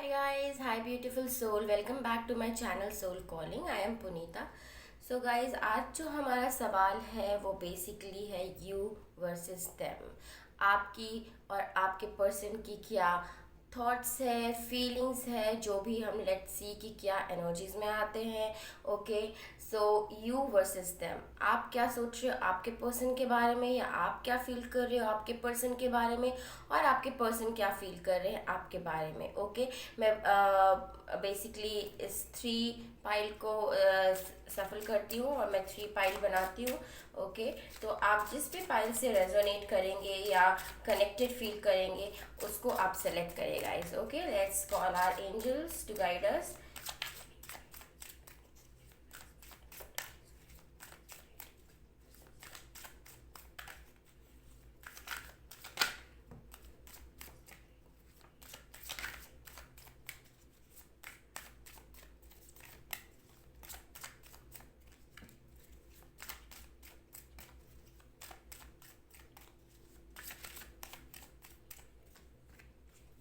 Hi guys, hi beautiful soul. Welcome back to my channel Soul Calling. I am Punita. So guys, आज जो हमारा सवाल है वो बेसिकली है you versus them. आपकी और आपके पर्सन की क्या थॉट्स है, फीलिंग्स है, जो भी हम लेट्स सी कि क्या एनर्जीज में आते हैं. Okay, so you versus them. आप क्या सोच रहे हो आपके पर्सन के बारे में, या आप क्या फील कर रहे हो आपके पर्सन के बारे में, और आपके पर्सन क्या फील कर रहे हैं आपके बारे में. ओके, मैं बेसिकली इस थ्री पाइल को सफल करती हूँ और मैं थ्री पाइल बनाती हूँ. ओके, तो आप जिस भी पाइल से रेजोनेट करेंगे या कनेक्टेड फील करेंगे उसको आप सेलेक्ट करें guys. Okay, let's call our angels to guide us.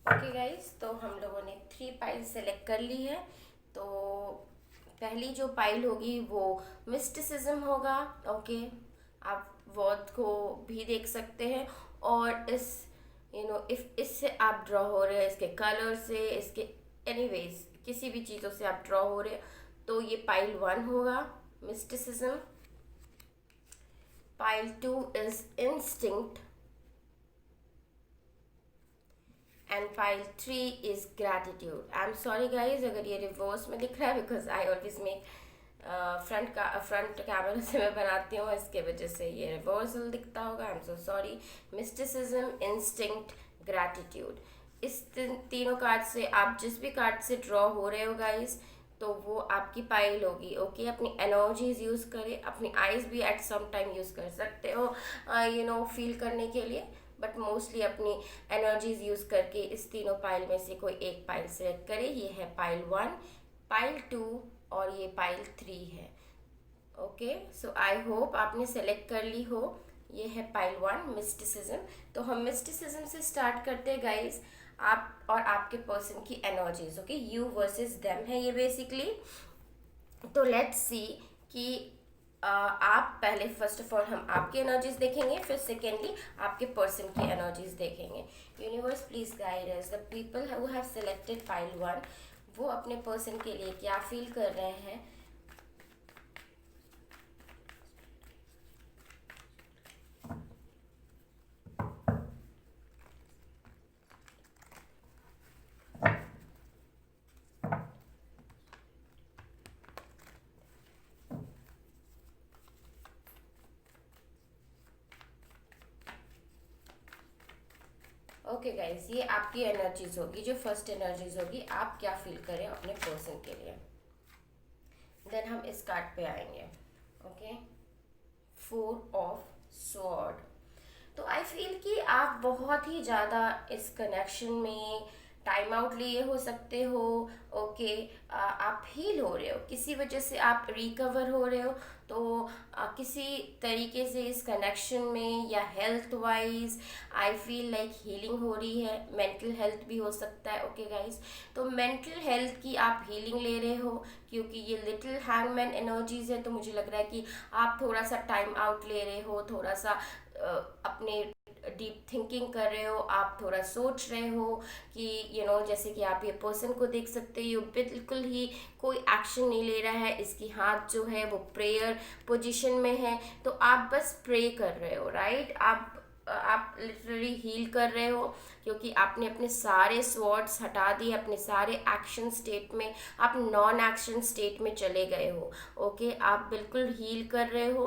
Okay guys, तो हम लोगों ने थ्री पाइल सेलेक्ट कर ली है. तो पहली जो पाइल होगी वो मिस्टिसिज्म होगा. ओके, आप वर्ड को भी देख सकते हैं, और इस इफ इससे आप ड्रॉ हो रहे हैं, इसके कलर से, इसके एनीवेज किसी भी चीज़ों से आप ड्रॉ हो रहे हैं, तो ये पाइल वन होगा, mysticism. Pile two is instinct, and pile three is gratitude. I am sorry guys अगर ये रिवर्स में दिख रहा है, because I always make front camera से मैं बनाती हूँ, इसके वजह से ये रिवर्सल दिखता होगा. I am so sorry. Mysticism, instinct, gratitude. इस तीनों कार्ड से आप जिस भी कार्ड से ड्रॉ हो रहे हो गाइज, तो वो आपकी पाइल होगी. ओके, अपनी एनर्जीज यूज़ करें, अपनी आइज़ भी एट सम टाइम यूज़ कर सकते हो फील करने के लिए, बट मोस्टली अपनी एनर्जीज यूज़ करके इस तीनों पाइल में से कोई एक पाइल सेलेक्ट करें. ये है पाइल वन, पाइल टू, और ये पाइल थ्री है. ओके, सो आई होप आपने सेलेक्ट कर ली हो. ये है पाइल वन, मिस्टिसिज्म. तो हम मिस्टिसिज्म से स्टार्ट करते हैं गाइज. आप और आपके पर्सन की energies. Okay, you versus them है ये बेसिकली. तो लेट्स सी कि आप पहले फर्स्ट ऑफ ऑल हम आपकी एनर्जीज देखेंगे, फिर सेकेंडली आपके पर्सन की एनर्जीज देखेंगे. Universe please guide us. The people who have selected pile one, वो अपने पर्सन के लिए क्या फील कर रहे हैं. ओके गाइज, ये आपकी एनर्जीज होगी. जो फर्स्ट एनर्जीज होगी, आप क्या फील करें अपने पर्सन के लिए. देन हम इस कार्ड पे आएंगे. Okay, four of sword. तो आई फील कि आप बहुत ही ज़्यादा इस कनेक्शन में टाइम आउट लिए हो सकते हो. ओके, आप हील हो रहे हो, किसी वजह से आप रिकवर हो रहे हो. तो किसी तरीके से इस कनेक्शन में या health wise I feel like healing हो रही है. मेंटल हेल्थ भी हो सकता है. ओके गाइस, तो मेंटल हेल्थ की आप हीलिंग ले रहे हो, क्योंकि ये लिटिल हैंगमैन एनर्जीज है. तो मुझे लग रहा है कि आप थोड़ा सा टाइम आउट ले रहे हो, थोड़ा सा अपने डीप थिंकिंग कर रहे हो, आप थोड़ा सोच रहे हो कि जैसे कि आप ये पर्सन को देख सकते हो, बिल्कुल ही कोई एक्शन नहीं ले रहा है. इसकी हाथ जो है वो प्रेयर पोजीशन में है. तो आप बस प्रे कर रहे हो, राइट. आप लिटरली हील कर रहे हो, क्योंकि आपने अपने सारे स्वॉर्ड्स हटा दिए, अपने सारे एक्शन स्टेट में आप नॉन एक्शन स्टेट में चले गए हो. ओके, आप बिल्कुल हील कर रहे हो.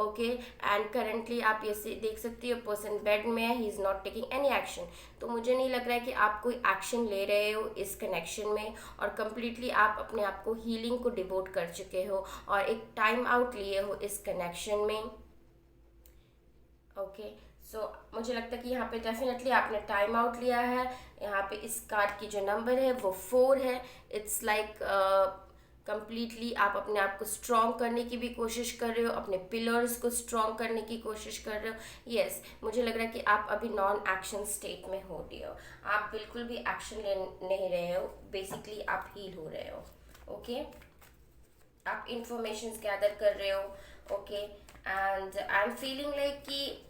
ओके, एंड करेंटली आप ये देख सकती हो पर्सन बेड में है, he is not taking any action. तो मुझे नहीं लग रहा है कि आप कोई एक्शन ले रहे हो इस कनेक्शन में, और कम्प्लीटली आप अपने आप को हीलिंग को डिवोट कर चुके हो और एक टाइम आउट लिए हो इस कनेक्शन में. ओके, सो मुझे लगता है कि यहाँ पे डेफिनेटली आपने टाइम आउट लिया है. यहाँ पे इस कार्ड की जो नंबर है वो 4 है. इट्स लाइक कंप्लीटली आप अपने आप को स्ट्रॉन्ग करने की भी कोशिश कर रहे हो, अपने पिलर्स को स्ट्रॉन्ग करने की कोशिश कर रहे हो। यस, मुझे लग रहा है कि आप अभी नॉन एक्शन स्टेट में हो रही हो, आप बिल्कुल भी एक्शन ले नहीं रहे हो, बेसिकली आप हील हो रहे हो। ओके, आप इंफॉर्मेशन गैदर कर रहे हो। Okay, and I am feeling like कि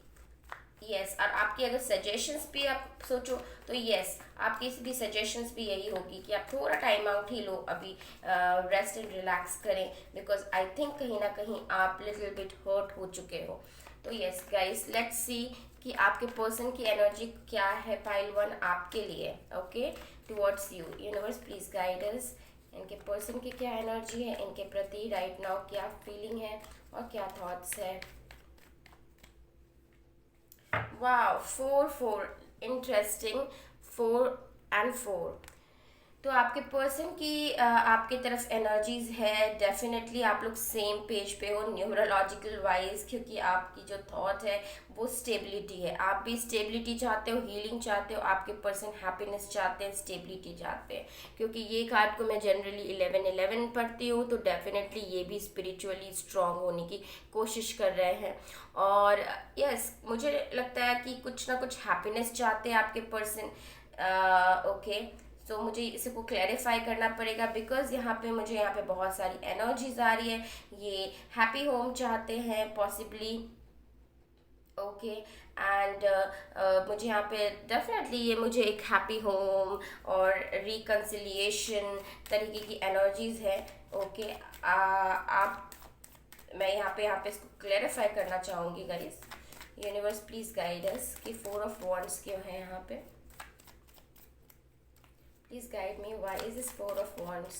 यस, और आपकी अगर सजेशंस भी आप सोचो तो यस, आपकी सीधी सजेशंस भी यही होगी कि आप थोड़ा टाइम आउट ही लो अभी, रेस्ट एंड रिलैक्स करें, बिकॉज आई थिंक कहीं ना कहीं आप लिटिल बिट हर्ट हो चुके हो। तो यस गाइस, लेट्स सी कि आपके पर्सन की एनर्जी क्या है पाइल 1 आपके लिए। Okay, towards you universe please guide us, इनके पर्सन की क्या एनर्जी है, इनके प्रति राइट नाउ क्या फीलिंग है और क्या थॉट्स है। वाह, 4 4 इंटरेस्टिंग, 4 and 4। तो आपके पर्सन की आपके तरफ एनर्जीज है, डेफिनेटली आप लोग सेम पेज पे हो न्यूमरोलॉजिकल वाइज, क्योंकि आपकी जो थॉट है वो स्टेबिलिटी है। आप भी स्टेबिलिटी चाहते हो, हीलिंग चाहते हो, आपके पर्सन हैप्पीनेस चाहते हैं, स्टेबिलिटी चाहते हैं। क्योंकि ये कार्ड को मैं जनरली 11-11 पढ़ती हूँ, तो डेफिनेटली ये भी स्पिरिचुअली स्ट्रांग होने की कोशिश कर रहे हैं। और यस, मुझे लगता है कि कुछ ना कुछ हैप्पीनेस चाहते हैं आपके पर्सन। ओके, तो मुझे इसे को क्लैरिफाई करना पड़ेगा, बिकॉज यहाँ पे बहुत सारी एनर्जीज आ रही है। ये हैप्पी होम चाहते हैं पॉसिबली। ओके, एंड मुझे यहाँ पे डेफिनेटली ये मुझे एक हैप्पी होम और रिकन्सिलिएशन तरीके की एनर्जीज है। ओके, आप मैं यहाँ पे इसको क्लैरिफाई करना चाहूँगी guys. Universe please guide us कि 4 of Wands क्यों है यहाँ पे। Please guide me. Why is this 4 of Wands?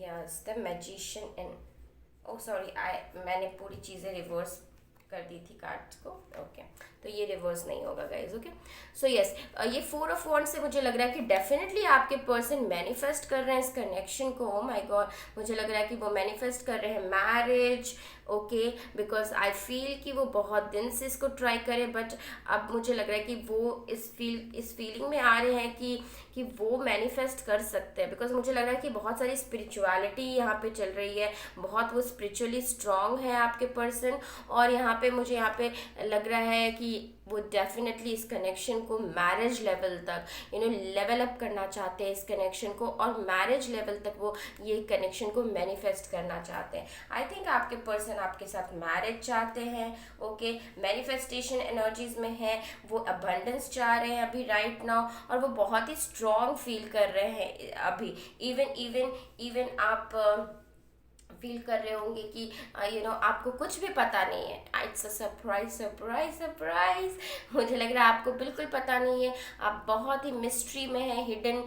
Yes, the Magician and oh sorry, मैंने पूरी चीज़ें रिवर्स कर दी थी कार्ड्स को। ओके, तो ये रिवर्स नहीं होगा गाइज। ओके, सो यस, ये 4 of Wands से मुझे लग रहा है कि डेफिनेटली आपके पर्सन मैनिफेस्ट कर रहे हैं इस कनेक्शन को। ओ माय गॉड, मुझे लग रहा है कि वो मैनिफेस्ट कर रहे हैं marriage. Okay, because I feel कि वो बहुत दिन से इसको ट्राई करें, बट अब मुझे लग रहा है कि वो इस फीलिंग में आ रहे हैं कि वो मैनिफेस्ट कर सकते हैं, बिकॉज मुझे लग रहा है कि बहुत सारी स्पिरिचुअलिटी यहाँ पे चल रही है, बहुत वो स्पिरिचुअली स्ट्रांग है आपके पर्सन। और यहाँ पे मुझे यहाँ पे लग रहा है कि वो डेफिनेटली इस कनेक्शन को मैरिज लेवल तक लेवल अप करना चाहते हैं इस कनेक्शन को, और मैरिज लेवल तक वो ये कनेक्शन को मैनिफेस्ट करना चाहते हैं। आई थिंक आपके पर्सन आपके साथ मैरिज चाहते हैं। ओके, मैनिफेस्टेशन एनर्जीज में है, वो अबंडेंस चाह रहे हैं अभी राइट नाउ, और वो बहुत ही स्ट्रॉन्ग फील कर रहे हैं अभी। इवन आप फील कर रहे होंगे कि आपको कुछ भी पता नहीं है। It's a surprise surprise surprise. मुझे लग रहा है आपको बिल्कुल पता नहीं है, आप बहुत ही मिस्ट्री में है, हिडन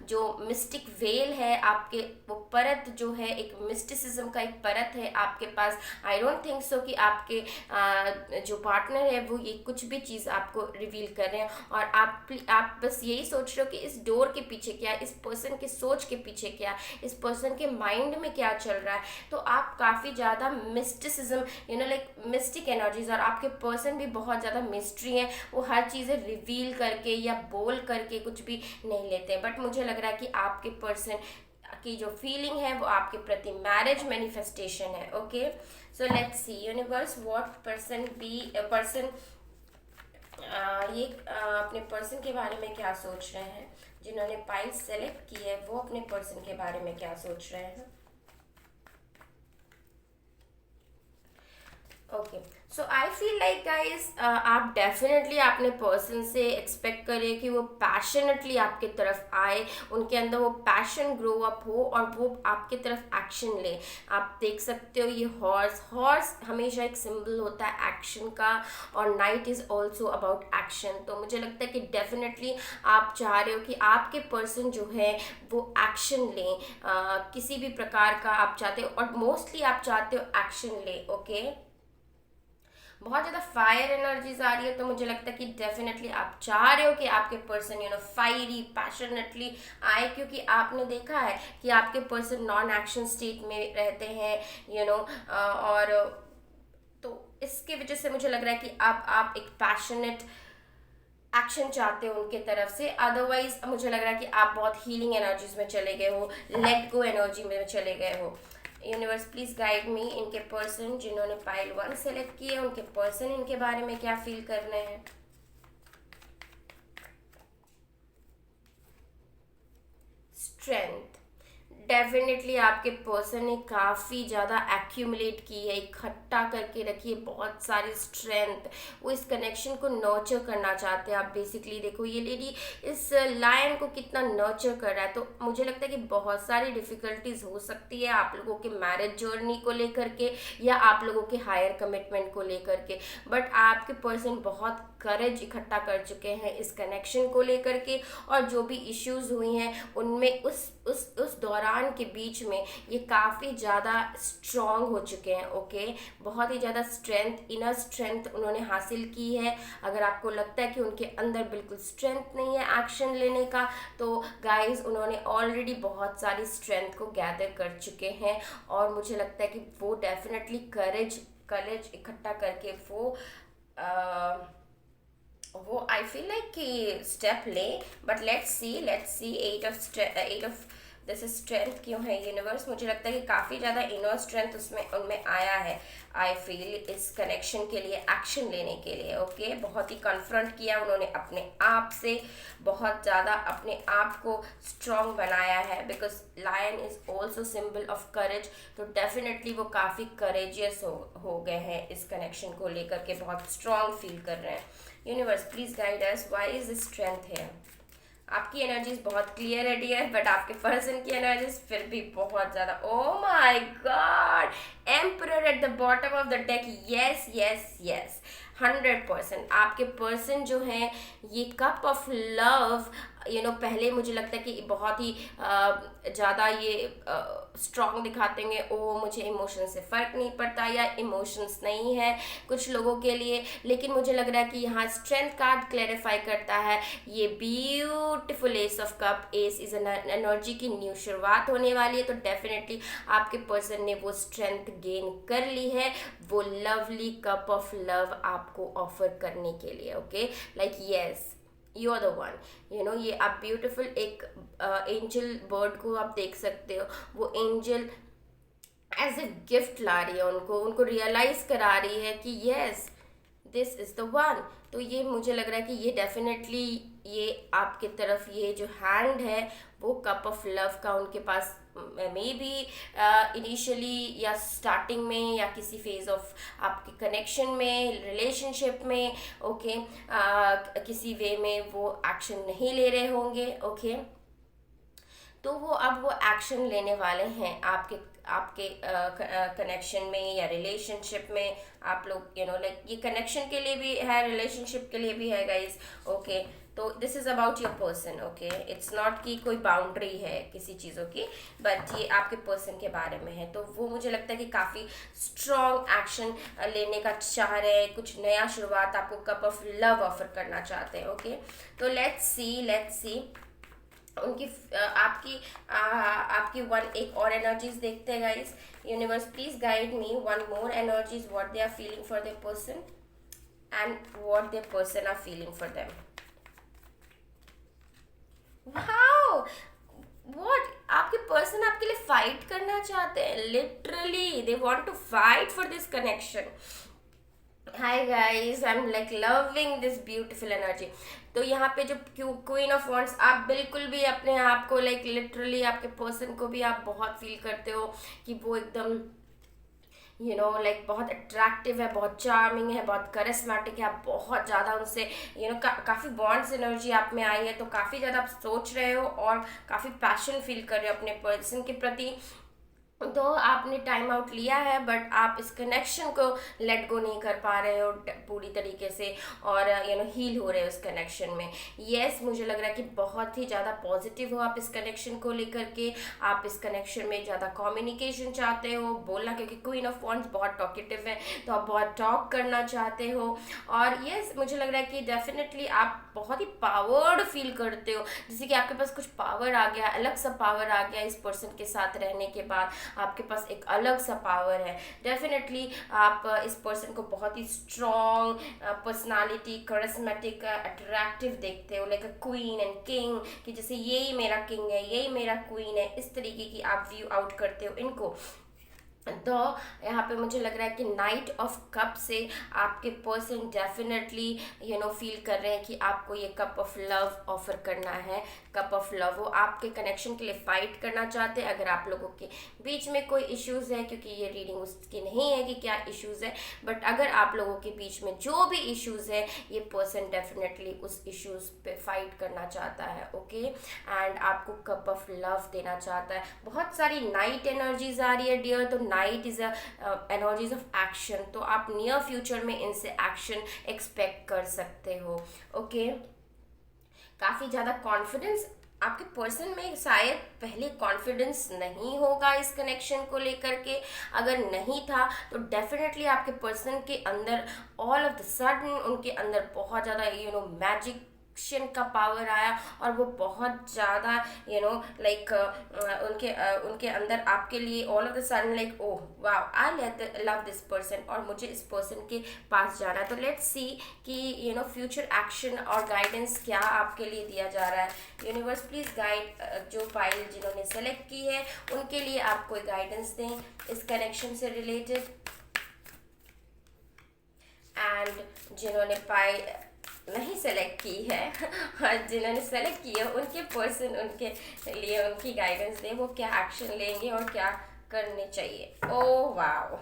जो मिस्टिक वेल है आपके, वो परत जो है एक मिस्टिसिज्म का एक परत है आपके पास। आई डोंट थिंक सो कि आपके जो पार्टनर है वो ये कुछ भी चीज़ आपको रिवील कर रहे हैं, और आप बस यही सोच रहे हो कि इस डोर के पीछे क्या है, इस पर्सन की सोच के पीछे क्या है, इस पर्सन के माइंड में क्या चल रहा है। तो आप काफ़ी ज़्यादा मिस्टिसिज्म लाइक मिस्टिक एनर्जीज, और आपके पर्सन भी बहुत ज़्यादा मिस्ट्री है, वो हर चीज़ें रिवील करके या बोल करके कुछ भी नहीं लेते। बट मुझे लग रहा है कि आपके पर्सन की जो फीलिंग है वो आपके प्रति मैरिज मैनिफेस्टेशन है। Okay, so let's see universe what person ये अपने पर्सन के बारे में क्या सोच रहे हैं, जिन्होंने पाइल सेलेक्ट की है वो अपने पर्सन के बारे में क्या सोच रहे हैं। Okay, so I feel like guys, आप डेफिनेटली अपने पर्सन से एक्सपेक्ट करें कि वो पैशनेटली आपके तरफ आए, उनके अंदर वो पैशन ग्रो अप हो और वो आपके तरफ एक्शन ले। आप देख सकते हो ये हॉर्स हमेशा एक सिंबल होता है एक्शन का, और night is also about action. तो मुझे लगता है कि डेफिनेटली आप चाह रहे हो कि आपके पर्सन जो है वो एक्शन लें, किसी भी प्रकार का आप चाहते हो, और मोस्टली आप चाहते हो एक्शन ले। ओके, बहुत ज़्यादा फायर एनर्जीज आ रही है, तो मुझे लगता है कि डेफिनेटली आप चाह रहे हो कि आपके पर्सन फायरी पैशनेटली आए, क्योंकि आपने देखा है कि आपके पर्सन नॉन एक्शन स्टेट में रहते हैं और तो इसके वजह से मुझे लग रहा है कि आप एक पैशनेट एक्शन चाहते हो उनके तरफ से। अदरवाइज मुझे लग रहा है कि आप बहुत हीलिंग एनर्जीज में चले गए हो, लेट गो एनर्जी में चले गए हो। यूनिवर्स प्लीज गाइड मी, इनके पर्सन जिन्होंने पाइल 1 सेलेक्ट किए उनके पर्सन इनके बारे में क्या फील कर रहे हैं। स्ट्रेंथ, डेफिनेटली आपके पर्सन ने काफ़ी ज़्यादा एक्यूमुलेट की है, इकट्ठा करके रखी है बहुत सारी स्ट्रेंथ। वो इस कनेक्शन को नर्चर करना चाहते हैं। आप बेसिकली देखो ये लेडी इस लायन को कितना नर्चर कर रहा है। तो मुझे लगता है कि बहुत सारी डिफ़िकल्टीज हो सकती है आप लोगों के मैरिज जर्नी को लेकर के या आप लोगों के हायर कमिटमेंट को लेकर के, बट आपके पर्सन बहुत करेज इकट्ठा कर चुके हैं इस कनेक्शन को लेकर के। और जो भी इश्यूज हुई हैं उनमें उस दौरान के बीच में ये काफ़ी ज़्यादा स्ट्रॉन्ग हो चुके हैं। ओके, बहुत ही ज़्यादा स्ट्रेंथ, इनर स्ट्रेंथ उन्होंने हासिल की है। अगर आपको लगता है कि उनके अंदर बिल्कुल स्ट्रेंथ नहीं है एक्शन लेने का, तो गाइस उन्होंने ऑलरेडी बहुत सारी स्ट्रेंथ को गैदर कर चुके हैं। और मुझे लगता है कि वो डेफिनेटली करेज इकट्ठा करके वो आई फील लाइक कि स्टेप ले। But let's see 8 of this strength क्यों है यूनिवर्स। मुझे लगता है कि काफ़ी ज़्यादा इनर स्ट्रेंथ उसमें उनमें आया है। आई फील इस कनेक्शन के लिए एक्शन लेने के लिए। ओके, बहुत ही कन्फ्रंट किया उन्होंने अपने आप से, बहुत ज़्यादा अपने आप को स्ट्रॉन्ग बनाया है। Because lion is also symbol of courage. तो डेफिनेटली वो काफ़ी करेजियस हो गए हैं इस कनेक्शन को लेकर के, बहुत स्ट्रॉन्ग फील कर रहे हैं। Universe please guide us, why is strength है। आपकी एनर्जीज बहुत क्लियर है डियर, बट आपके पर्सन की एनर्जीज फिर भी बहुत ज़्यादा। Oh my God, emperor at the bottom of the deck. Yes yes yes, 100%। आपके पर्सन जो है ये कप ऑफ लव, पहले मुझे लगता है कि बहुत ही ज़्यादा ये स्ट्रॉन्ग दिखाते हैं, ओ मुझे इमोशन से फ़र्क नहीं पड़ता, या इमोशंस नहीं है कुछ लोगों के लिए। लेकिन मुझे लग रहा है कि यहाँ स्ट्रेंथ कार्ड क्लैरिफाई करता है ये beautiful S of cup. S is an energy की न्यू शुरुआत होने वाली है। तो डेफिनेटली आपके पर्सन ने वो स्ट्रेंथ गेन कर ली है, वो लवली कप ऑफ लव आपको ऑफर करने के लिए। Okay, like yes you are the one. ये आप ब्यूटिफुल एक एंजल बर्ड को आप देख सकते हो। वो एंजल एज ए गिफ्ट ला रही है उनको रियलाइज करा रही है कि yes this is the one. तो ये मुझे लग रहा है कि ये डेफिनेटली ये आपके तरफ ये जो हैंड है वो कप ऑफ लव का उनके पास मे बी इनिशियली या स्टार्टिंग में या किसी फेज ऑफ आपके कनेक्शन में, रिलेशनशिप में, ओके, किसी वे में वो एक्शन नहीं ले रहे होंगे। ओके, तो वो अब वो एक्शन लेने वाले हैं आपके आपके कनेक्शन में या रिलेशनशिप में। आप लोग लाइक ये कनेक्शन के लिए भी है, रिलेशनशिप के लिए भी है गाइज। ओके, तो this is about your person. Okay, it's not कि कोई बाउंड्री है किसी चीज़ों की, बट ये आपके पर्सन के बारे में है। तो वो मुझे लगता है कि काफ़ी स्ट्रॉन्ग एक्शन लेने का चाह रहे हैं, कुछ नया शुरुआत आपको कप ऑफ लव ऑफर करना चाहते हैं। ओके, तो लेट्स सी उनकी आपकी एक और एनर्जीज देखते हैं guys. Universe please guide me one more energies, what they are feeling for their person and what their person are feeling for them. Wow, what, आपके पर्सन आपके लिए फाइट करना चाहते हैं। Literally they want to fight for this connection. Hi guys, I am like loving this beautiful energy. तो यहाँ पे जो क्वीन ऑफ वॉन्ड्स, आप बिल्कुल भी अपने आप को लाइक लिटरली आपके पर्सन को भी आप बहुत फील करते हो कि वो एकदम लाइक बहुत अट्रैक्टिव है, बहुत चार्मिंग है, बहुत करिस्मेटिक है। आप बहुत ज़्यादा उनसे काफ़ी बॉन्ड्स एनर्जी आप में आई है। तो काफ़ी ज़्यादा आप सोच रहे हो और काफ़ी पैशन फील कर रहे हो अपने पर्सन के प्रति। तो आपने टाइम आउट लिया है, बट आप इस कनेक्शन को लेट गो नहीं कर पा रहे हो पूरी तरीके से, और हील हो रहे हो इस कनेक्शन में। यस, मुझे लग रहा है कि बहुत ही ज़्यादा पॉजिटिव हो आप इस कनेक्शन को लेकर के। आप इस कनेक्शन में ज़्यादा कम्युनिकेशन चाहते हो, बोलना, क्योंकि क्वीन ऑफ वॉन्ड्स बहुत टॉकेटिव है, तो आप बहुत टॉक करना चाहते हो। और यस, मुझे लग रहा है कि डेफिनेटली आप बहुत ही पावर्ड फील करते हो, जैसे कि आपके पास कुछ पावर आ गया, अलग सा पावर आ गया इस पर्सन के साथ रहने के बाद, आपके पास एक अलग सा पावर है। डेफिनेटली आप इस पर्सन को बहुत ही स्ट्रॉन्ग पर्सनालिटी, करिस्मेटिक, अट्रैक्टिव देखते हो, like a queen and king, कि जैसे यही मेरा किंग है, यही मेरा क्वीन है, इस तरीके की आप व्यू आउट करते हो इनको। तो यहाँ पे मुझे लग रहा है कि नाइट ऑफ कप से आपके पर्सन डेफिनेटली फील कर रहे हैं कि आपको ये कप ऑफ लव ऑफर करना है। कप ऑफ लव, वो आपके कनेक्शन के लिए फाइट करना चाहते हैं। अगर आप लोगों के बीच में कोई इश्यूज है, क्योंकि ये रीडिंग उसकी नहीं है कि क्या इश्यूज है, बट अगर आप लोगों के बीच में जो भी इश्यूज है, ये पर्सन डेफिनेटली उस इश्यूज पे फाइट करना चाहता है। ओके, एंड आपको कप ऑफ लव देना चाहता है। बहुत सारी नाइट एनर्जीज आ रही है डियर, तो night is energies of action, तो आप नियर फ्यूचर में इनसे एक्शन एक्सपेक्ट कर सकते हो। ओके, काफ़ी ज़्यादा कॉन्फिडेंस आपके पर्सन में, शायद पहले कॉन्फिडेंस नहीं होगा इस कनेक्शन को लेकर के। अगर नहीं था तो डेफिनेटली आपके पर्सन के अंदर ऑल ऑफ द सडन उनके अंदर बहुत ज़्यादा मैजिक का पावर आया, और वो बहुत ज़्यादा लाइक उनके अंदर आपके लिए all of the sudden like oh वाह, आई लव दिस पर्सन, और मुझे इस पर्सन के पास जाना है। तो लेट्स सी कि फ्यूचर एक्शन और गाइडेंस क्या आपके लिए दिया जा रहा है। यूनिवर्स प्लीज़ गाइड, जो फाइल जिन्होंने सेलेक्ट की है उनके लिए आप कोई गाइडेंस दें इस कनेक्शन से रिलेटेड। एंड जिन्होंने फाइल नहीं सेलेक्ट की है और जिन्होंने सेलेक्ट की है उनके पर्सन उनके लिए उनकी गाइडेंस दें, वो क्या एक्शन लेंगे और क्या करने चाहिए। Oh wow,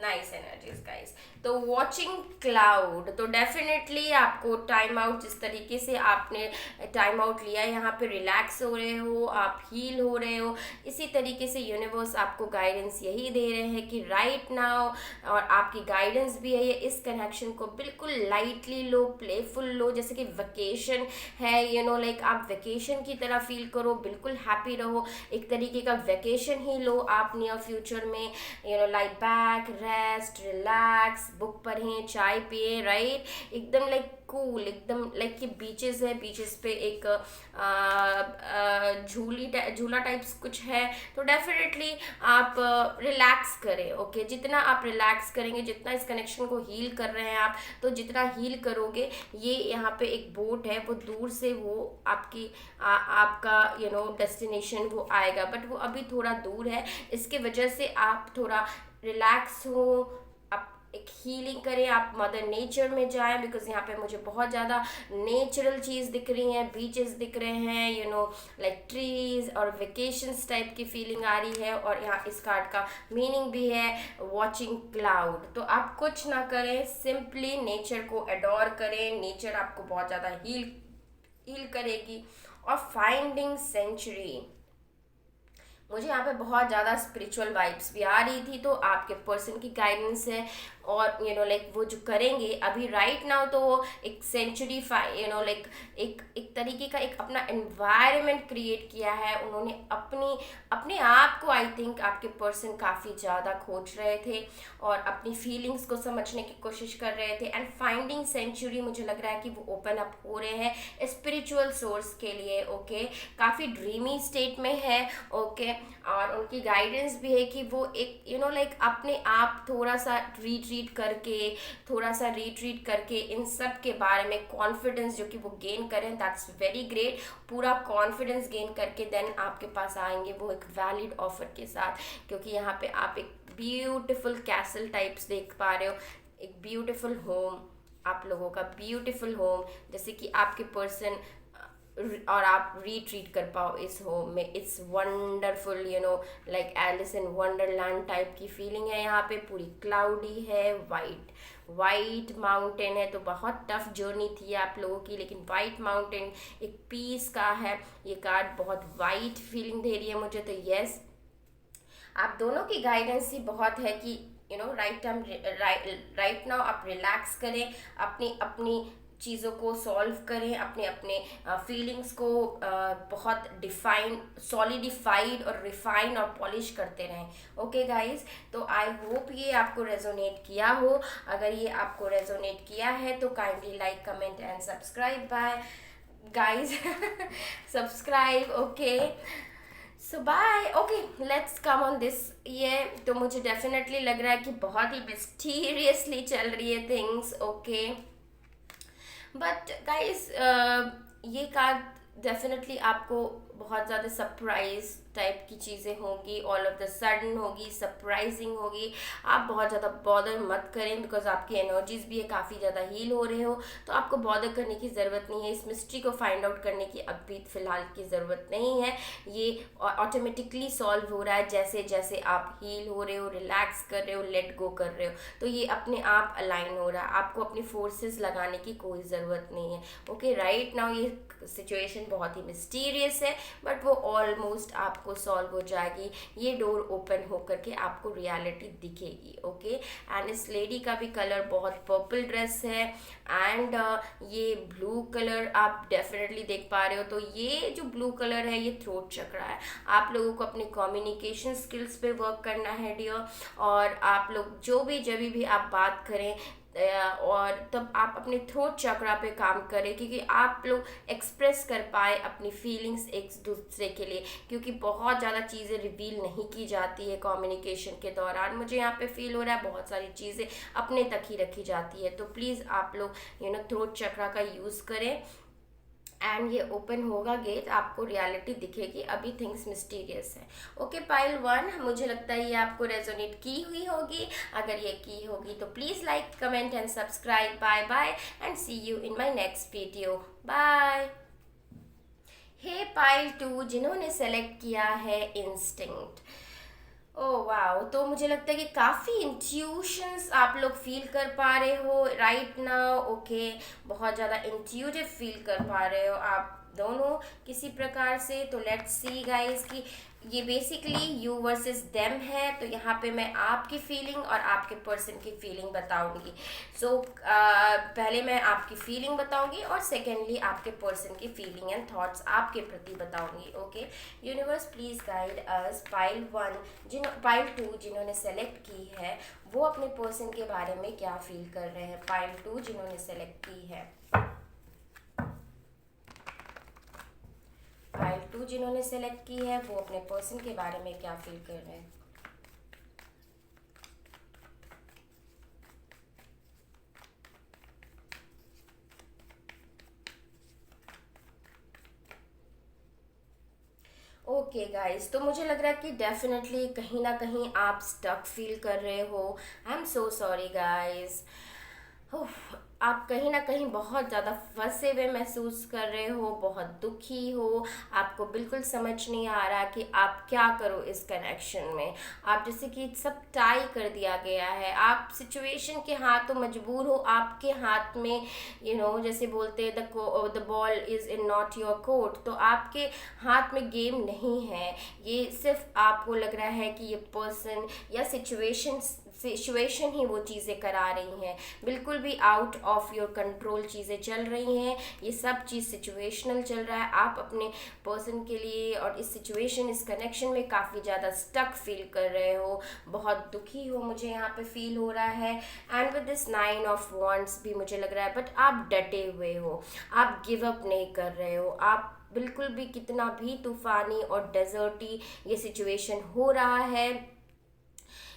nice energies guys. तो वॉचिंग क्लाउड, तो डेफिनेटली आपको टाइम आउट, जिस तरीके से आपने टाइम आउट लिया, यहाँ पे रिलैक्स हो रहे हो, आप हील हो रहे हो, इसी तरीके से यूनिवर्स आपको गाइडेंस यही दे रहे हैं कि राइट नाउ, और आपकी गाइडेंस भी है ये, इस कनेक्शन को बिल्कुल लाइटली लो, प्लेफुल लो, जैसे कि वेकेशन है, लाइक आप वेकेशन की तरह फील करो, बिल्कुल हैप्पी रहो, एक तरीके का वेकेशन ही लो आप नियर फ्यूचर में। Like back, rest, relax, book पढ़ें, चाय पिए, राइट, एकदम लाइक कूल, एकदम लाइक कि बीचेस है, बीचेस पे एक झूला टाइप्स कुछ है, तो डेफिनेटली आप रिलैक्स करें। ओके, जितना आप रिलैक्स करेंगे, जितना इस कनेक्शन को हील कर रहे हैं आप, तो जितना हील करोगे, ये यहाँ पे एक बोट है, वो दूर से वो आपका डेस्टिनेशन वो आएगा, बट वो अभी थोड़ा दूर है, इसके वजह से आप थोड़ा रिलैक्स हो, आप एक हीलिंग करें, आप मदर नेचर में जाएं, बिकॉज यहाँ पे मुझे बहुत ज़्यादा नेचुरल चीज़ दिख रही हैं, बीचेस दिख रहे हैं, लाइक ट्रीज, और वेकेशंस टाइप की फीलिंग आ रही है। और यहाँ इस कार्ड का मीनिंग भी है वॉचिंग क्लाउड, तो आप कुछ ना करें, सिंपली नेचर को एडोर करें, नेचर आपको बहुत ज़्यादा हील करेगी। और फाइंडिंग सेंचुरी, मुझे यहाँ पे बहुत ज़्यादा स्पिरिचुअल वाइब्स भी आ रही थी, तो आपके पर्सन की गाइडेंस है, और लाइक वो जो करेंगे अभी राइट नाउ, तो वो एक सेंचुरी लाइक एक तरीके का एक अपना एनवायरनमेंट क्रिएट किया है उन्होंने, अपने आप को, आई थिंक आपके पर्सन काफ़ी ज़्यादा खोज रहे थे और अपनी फीलिंग्स को समझने की कोशिश कर रहे थे। एंड फाइंडिंग सेंचुरी, मुझे लग रहा है कि वो ओपन अप हो रहे हैं स्पिरिचुअल सोर्स के लिए। ओके, काफ़ी ड्रीमी स्टेट में है। ओके, और उनकी गाइडेंस भी है कि वो एक लाइक अपने आप थोड़ा सा रिट्रीट करके इन सब के बारे में कॉन्फिडेंस जो कि वो गेन करें, दैट्स वेरी ग्रेट। पूरा कॉन्फिडेंस गेन करके देन आपके पास आएंगे वो एक वैलिड ऑफर के साथ, क्योंकि यहाँ पे आप एक ब्यूटीफुल कैसल टाइप्स देख पा रहे हो, एक ब्यूटीफुल होम, आप लोगों का ब्यूटीफुल होम, जैसे कि आपके पर्सन और आप रिट्रीट कर पाओ इस होम में। It's wonderful, like Alice in wonderland type की फीलिंग है। यहाँ पे पूरी क्लाउडी है, वाइट माउंटेन है, तो बहुत टफ जर्नी थी आप लोगों की, लेकिन वाइट माउंटेन एक पीस का है। ये कार्ड बहुत वाइट फीलिंग दे रही है मुझे, तो यस, आप दोनों की गाइडेंस ही बहुत है कि राइट नाउ आप रिलैक्स करें, अपनी चीज़ों को सॉल्व करें, अपने अपने फीलिंग्स को बहुत डिफाइन, सॉलिडिफाइड और रिफाइन और पॉलिश करते रहें। ओके गाइस, तो आई होप ये आपको रेजोनेट किया हो। अगर ये आपको रेजोनेट किया है तो kindly like, comment and subscribe bye guys subscribe. Okay, so bye. Okay, let's come on this. ये तो मुझे डेफिनेटली लग रहा है कि बहुत ही मिस्टीरियसली चल रही है थिंग्स। ओके, बट गाइस ये कार्ड डेफिनेटली आपको बहुत ज़्यादा सरप्राइज टाइप की चीज़ें होंगी, ऑल ऑफ द सडन होगी, सरप्राइजिंग होगी। आप बहुत ज़्यादा बॉदर मत करें, बिकॉज आपकी एनर्जीज भी है, काफ़ी ज़्यादा हील हो रहे हो, तो आपको बॉदर करने की ज़रूरत नहीं है। इस मिस्ट्री को फाइंड आउट करने की अभी फ़िलहाल की ज़रूरत नहीं है। ये ऑटोमेटिकली सॉल्व हो रहा है जैसे जैसे आप हील हो रहे हो, रिलैक्स कर रहे हो, लेट गो कर रहे हो, तो ये अपने आप अलाइन हो रहा है। आपको अपनी फोर्सेस लगाने की कोई ज़रूरत नहीं है। ओके, राइट नाउ ये सिचुएशन बहुत ही मिस्टीरियस है, बट वो ऑलमोस्ट आपको सॉल्व हो जाएगी। ये डोर ओपन होकर के आपको रियलिटी दिखेगी। ओके, एंड इस लेडी का भी कलर बहुत पर्पल ड्रेस है, एंड ये ब्लू कलर आप डेफिनेटली देख पा रहे हो। तो ये जो ब्लू कलर है ये थ्रोट चक्र है। आप लोगों को अपनी कम्युनिकेशन स्किल्स पे वर्क करना है डियर, और आप लोग जो भी जब भी आप बात करें और तब आप अपने थ्रोट चक्रा पे काम करें, क्योंकि आप लोग एक्सप्रेस कर पाए अपनी फीलिंग्स एक दूसरे के लिए, क्योंकि बहुत ज़्यादा चीज़ें रिवील नहीं की जाती है कम्युनिकेशन के दौरान। मुझे यहाँ पे फील हो रहा है बहुत सारी चीज़ें अपने तक ही रखी जाती है। तो प्लीज़ आप लोग थ्रोट चक्रा का यूज़ करें, एंड ये ओपन होगा गेट, आपको रियलिटी दिखेगी। अभी थिंग्स मिस्टीरियस है। ओके, पाइल 1, मुझे लगता है ये आपको रेजोनेट की हुई होगी। अगर ये की होगी तो please like, comment and subscribe. Bye bye, and see you in my next video. Bye. Hey pile 2, जिन्होंने सेलेक्ट किया है इंस्टिंक्ट। ओह वाओ, तो मुझे लगता है कि काफ़ी इंट्यूशंस आप लोग फील कर पा रहे हो राइट नाउ। ओके, बहुत ज़्यादा इंट्यूटिव फील कर पा रहे हो आप दोनों किसी प्रकार से। तो लेट्स सी गाइस कि ये बेसिकली यू वर्सेस देम है। तो यहाँ पे मैं आपकी फीलिंग और आपके पर्सन की फीलिंग बताऊंगी। सो पहले मैं आपकी फीलिंग बताऊंगी और सेकेंडली आपके पर्सन की फीलिंग एंड थॉट्स आपके प्रति बताऊंगी। Okay, universe please guide us. Pile 1 pile 2 जिन्होंने सेलेक्ट की है वो अपने पर्सन के बारे में क्या फील कर रहे हैं। पाइल 2 जिन्होंने सेलेक्ट की है, पाइल 2 जिन्होंने सेलेक्ट की है वो अपने पर्सन के बारे में क्या फील कर रहे हैं। ओके गाइस, तो मुझे लग रहा है कि डेफिनेटली कहीं ना कहीं आप स्टक फील कर रहे हो। I am so sorry guys. आप कहीं ना कहीं बहुत ज़्यादा फंसे हुए महसूस कर रहे हो, बहुत दुखी हो, आपको बिल्कुल समझ नहीं आ रहा कि आप क्या करो इस कनेक्शन में। आप जैसे कि सब टाई कर दिया गया है, आप सिचुएशन के हाथों मजबूर हो, आपके हाथ में जैसे बोलते हैं the ball is in not your court. तो आपके हाथ में गेम नहीं है, ये सिर्फ आपको लग रहा है कि ये पर्सन या सिचुएशन ही वो चीज़ें करा रही हैं। बिल्कुल भी आउट ऑफ योर कंट्रोल चीज़ें चल रही हैं, ये सब चीज़ सिचुएशनल चल रहा है। आप अपने पर्सन के लिए और इस सिचुएशन, इस कनेक्शन में काफ़ी ज़्यादा स्टक फील कर रहे हो, बहुत दुखी हो, मुझे यहाँ पे फील हो रहा है। And with this 9 of wands भी मुझे लग रहा है, बट आप डटे हुए हो, आप गिव अप नहीं कर रहे हो। आप बिल्कुल भी, कितना भी तूफ़ानी और डेजर्टी ये सिचुएशन हो रहा है,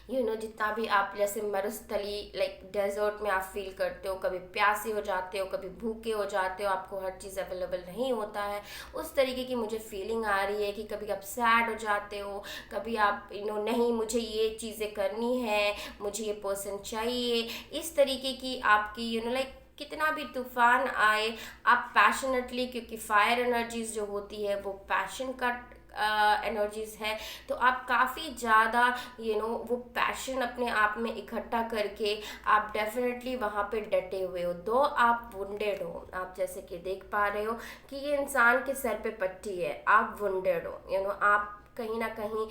जितना भी आप जैसे मरुस्थली लाइक डेजर्ट में आप फील करते हो, कभी प्यासे हो जाते हो, कभी भूखे हो जाते हो, आपको हर चीज़ अवेलेबल नहीं होता है, उस तरीके की मुझे फीलिंग आ रही है कि कभी आप सैड हो जाते हो, कभी आप नहीं मुझे ये चीज़ें करनी है, मुझे ये पर्सन चाहिए, इस तरीके की आपकी लाइक कितना भी तूफान आए, आप पैशनेटली, क्योंकि फायर एनर्जीज जो होती है वो पैशन का एनर्जीज है, तो आप काफ़ी ज़्यादा वो पैशन अपने आप में इकट्ठा करके आप डेफिनेटली वहाँ पे डटे हुए हो। दो आप वुंडेड हो, आप जैसे कि देख पा रहे हो कि ये इंसान के सर पे पट्टी है, आप वुंडेड हो, आप कहीं ना कहीं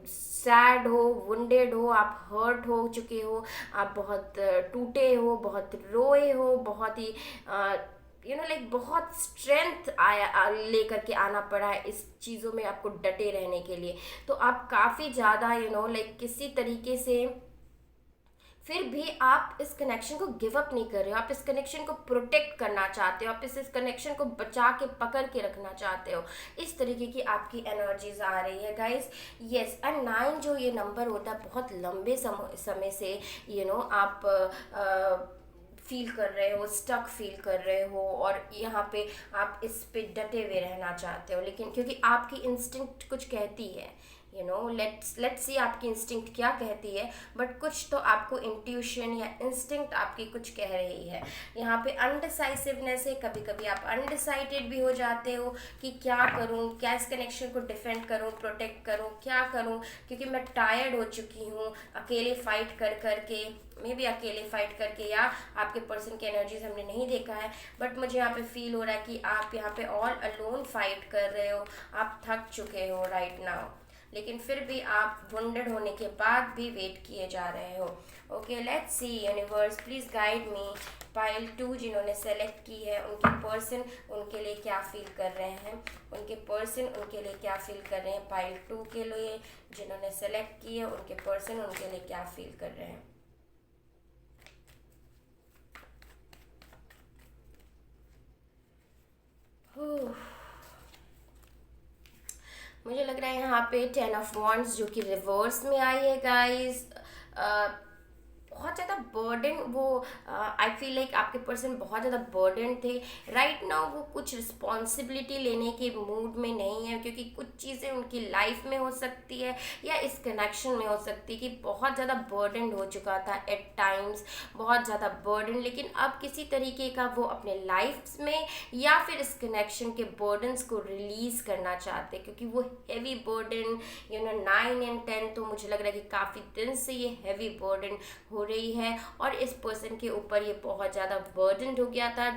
सैड हो, वुंडेड हो, आप हर्ट हो चुके हो, आप बहुत टूटे हो, बहुत रोए हो, बहुत ही लाइक बहुत स्ट्रेंथ लेकर के आना पड़ा है इस चीज़ों में आपको डटे रहने के लिए। तो आप काफ़ी ज़्यादा लाइक किसी तरीके से फिर भी आप इस कनेक्शन को गिव अप नहीं कर रहे हो, आप इस कनेक्शन को प्रोटेक्ट करना चाहते हो, आप इस कनेक्शन को बचा के पकड़ के रखना चाहते हो। इस तरीके की आपकी एनर्जीज आ रही है गाइस। यस, एंड 9 जो ये नंबर होता है, बहुत लंबे समय से आप फील कर रहे हो, स्टक फील कर रहे हो, और यहाँ पे आप इस पे डटे हुए रहना चाहते हो, लेकिन क्योंकि आपकी इंस्टिंक्ट कुछ कहती है, लेट्स सी आपकी इंस्टिंक्ट क्या कहती है, बट कुछ तो आपको इंट्यूशन या इंस्टिंक्ट आपकी कुछ कह रही है। यहाँ पे अनडिसाइसिवनेस है, कभी कभी आप अनडिसाइडेड भी हो जाते हो कि क्या करूँ, क्या इस कनेक्शन को डिफेंड करूँ, प्रोटेक्ट करूँ, क्या करूँ, क्योंकि मैं टायर्ड हो चुकी हूँ अकेले फाइट कर करके, मे बी अकेले फाइट करके, या आपके पर्सन की एनर्जीज हमने नहीं देखा है, बट मुझे यहाँ पे फील हो रहा है कि आप यहाँ पे ऑल अलोन फाइट कर रहे हो, आप थक चुके हो राइट नाउ, लेकिन फिर भी आप वुंडेड होने के बाद भी वेट किए जा रहे हो। Okay, let's see universe please guide me. Pile 2 जिन्होंने सेलेक्ट की है, उनके पर्सन उनके लिए क्या फील कर रहे हैं, उनके पर्सन उनके लिए क्या फील कर रहे हैं। पाइल 2 के लिए जिन्होंने सेलेक्ट की है, उनके पर्सन उनके लिए क्या फील कर रहे हैं। मुझे लग रहा है यहाँ पे 10 ऑफ वॉन्ड्स जो कि रिवर्स में आई है गाइस। बहुत ज़्यादा बर्डन, वो आई फील लाइक आपके पर्सन बहुत ज़्यादा बर्डन थे राइट नाउ। वो कुछ रिस्पॉन्सिबिलिटी लेने के मूड में नहीं है, क्योंकि कुछ चीज़ें उनकी लाइफ में हो सकती है या इस कनेक्शन में हो सकती है कि बहुत ज़्यादा बर्डन हो चुका था एट टाइम्स, बहुत ज़्यादा बर्डन, लेकिन अब किसी तरीके का वो अपने लाइफ में या फिर इस कनेक्शन के बर्डन्स को रिलीज़ करना चाहते, क्योंकि वो हैवी बर्डन 9 एंड 10, तो मुझे लग रहा है कि काफ़ी दिन से ये हैवी बर्डन हो रही है, और इस पर्सन के ऊपर ये बहुत ज़्यादा बर्डन हो गया था,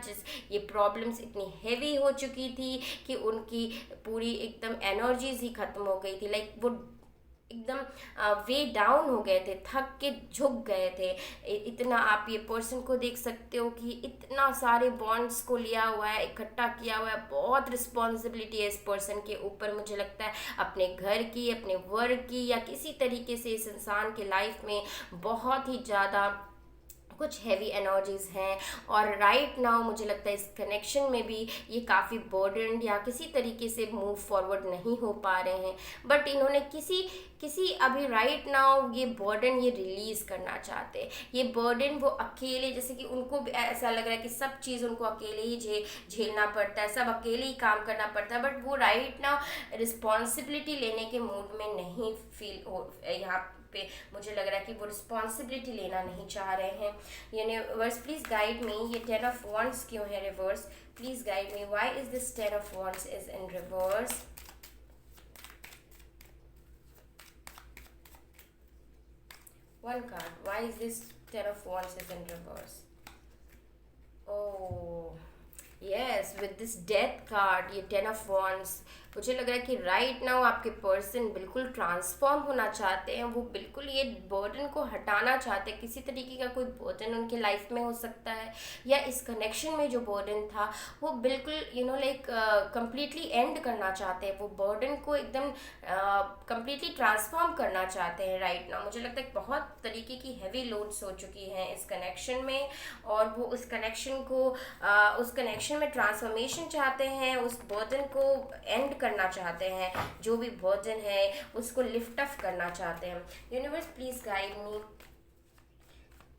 ये प्रॉब्लम्स इतनी हैवी हो चुकी थी कि उनकी पूरी एकदम एनर्जीज ही खत्म हो गई थी, लाइक वो एकदम वे डाउन हो गए थे, थक के झुक गए थे। इतना आप ये पर्सन को देख सकते हो कि इतना सारे बॉन्ड्स को लिया हुआ है, इकट्ठा किया हुआ है, बहुत रिस्पॉन्सिबिलिटी है इस पर्सन के ऊपर, मुझे लगता है अपने घर की, अपने वर्क की, या किसी तरीके से इस इंसान के लाइफ में बहुत ही ज़्यादा कुछ हैवी एनर्जीज हैं। और राइट नाउ मुझे लगता है इस कनेक्शन में भी ये काफ़ी बर्डनड या किसी तरीके से मूव फॉरवर्ड नहीं हो पा रहे हैं, बट इन्होंने किसी अभी राइट नाउ ये बर्डन ये रिलीज़ करना चाहते हैं। ये बर्डन वो अकेले, जैसे कि उनको भी ऐसा लग रहा है कि सब चीज़ उनको अकेले ही झेलना पड़ता है, सब अकेले ही काम करना पड़ता है, बट वो राइट नाउ रिस्पॉन्सिबिलिटी लेने के मूड में नहीं फील हो यहाँ पे। मुझे लग रहा है कि वो रिस्पॉन्सिबिलिटी लेना नहीं चाह रहे हैं। यूनिवर्स प्लीज गाइड मी, ये 10 ऑफ वॉन्ड्स क्यों है reverse, please guide me, why is this 10 of wands is in reverse. One card, why is this 10 of wands is in reverse? Oh yes, with this death card, ये 10 of wands, मुझे लग रहा है कि right now आपके person बिल्कुल transform होना चाहते हैं, वो बिल्कुल ये बर्डन को हटाना चाहते हैं। किसी तरीके का कोई बर्डन उनके लाइफ में हो सकता है, या इस कनेक्शन में जो बर्डन था वो बिल्कुल लाइक कंप्लीटली एंड करना चाहते हैं, वो बर्डन को एकदम कंप्लीटली ट्रांसफॉर्म करना चाहते हैं राइट नाउ। मुझे लगता है बहुत तरीके की हैवी लोड्स हो चुकी हैं इस कनेक्शन में, और वो उस कनेक्शन में ट्रांसफॉर्मेशन चाहते हैं, उस बर्डन को एंड करना चाहते हैं, जो भी बर्डन है उसको लिफ्ट अप करना चाहते हैं। यूनिवर्स प्लीज गाइड मी।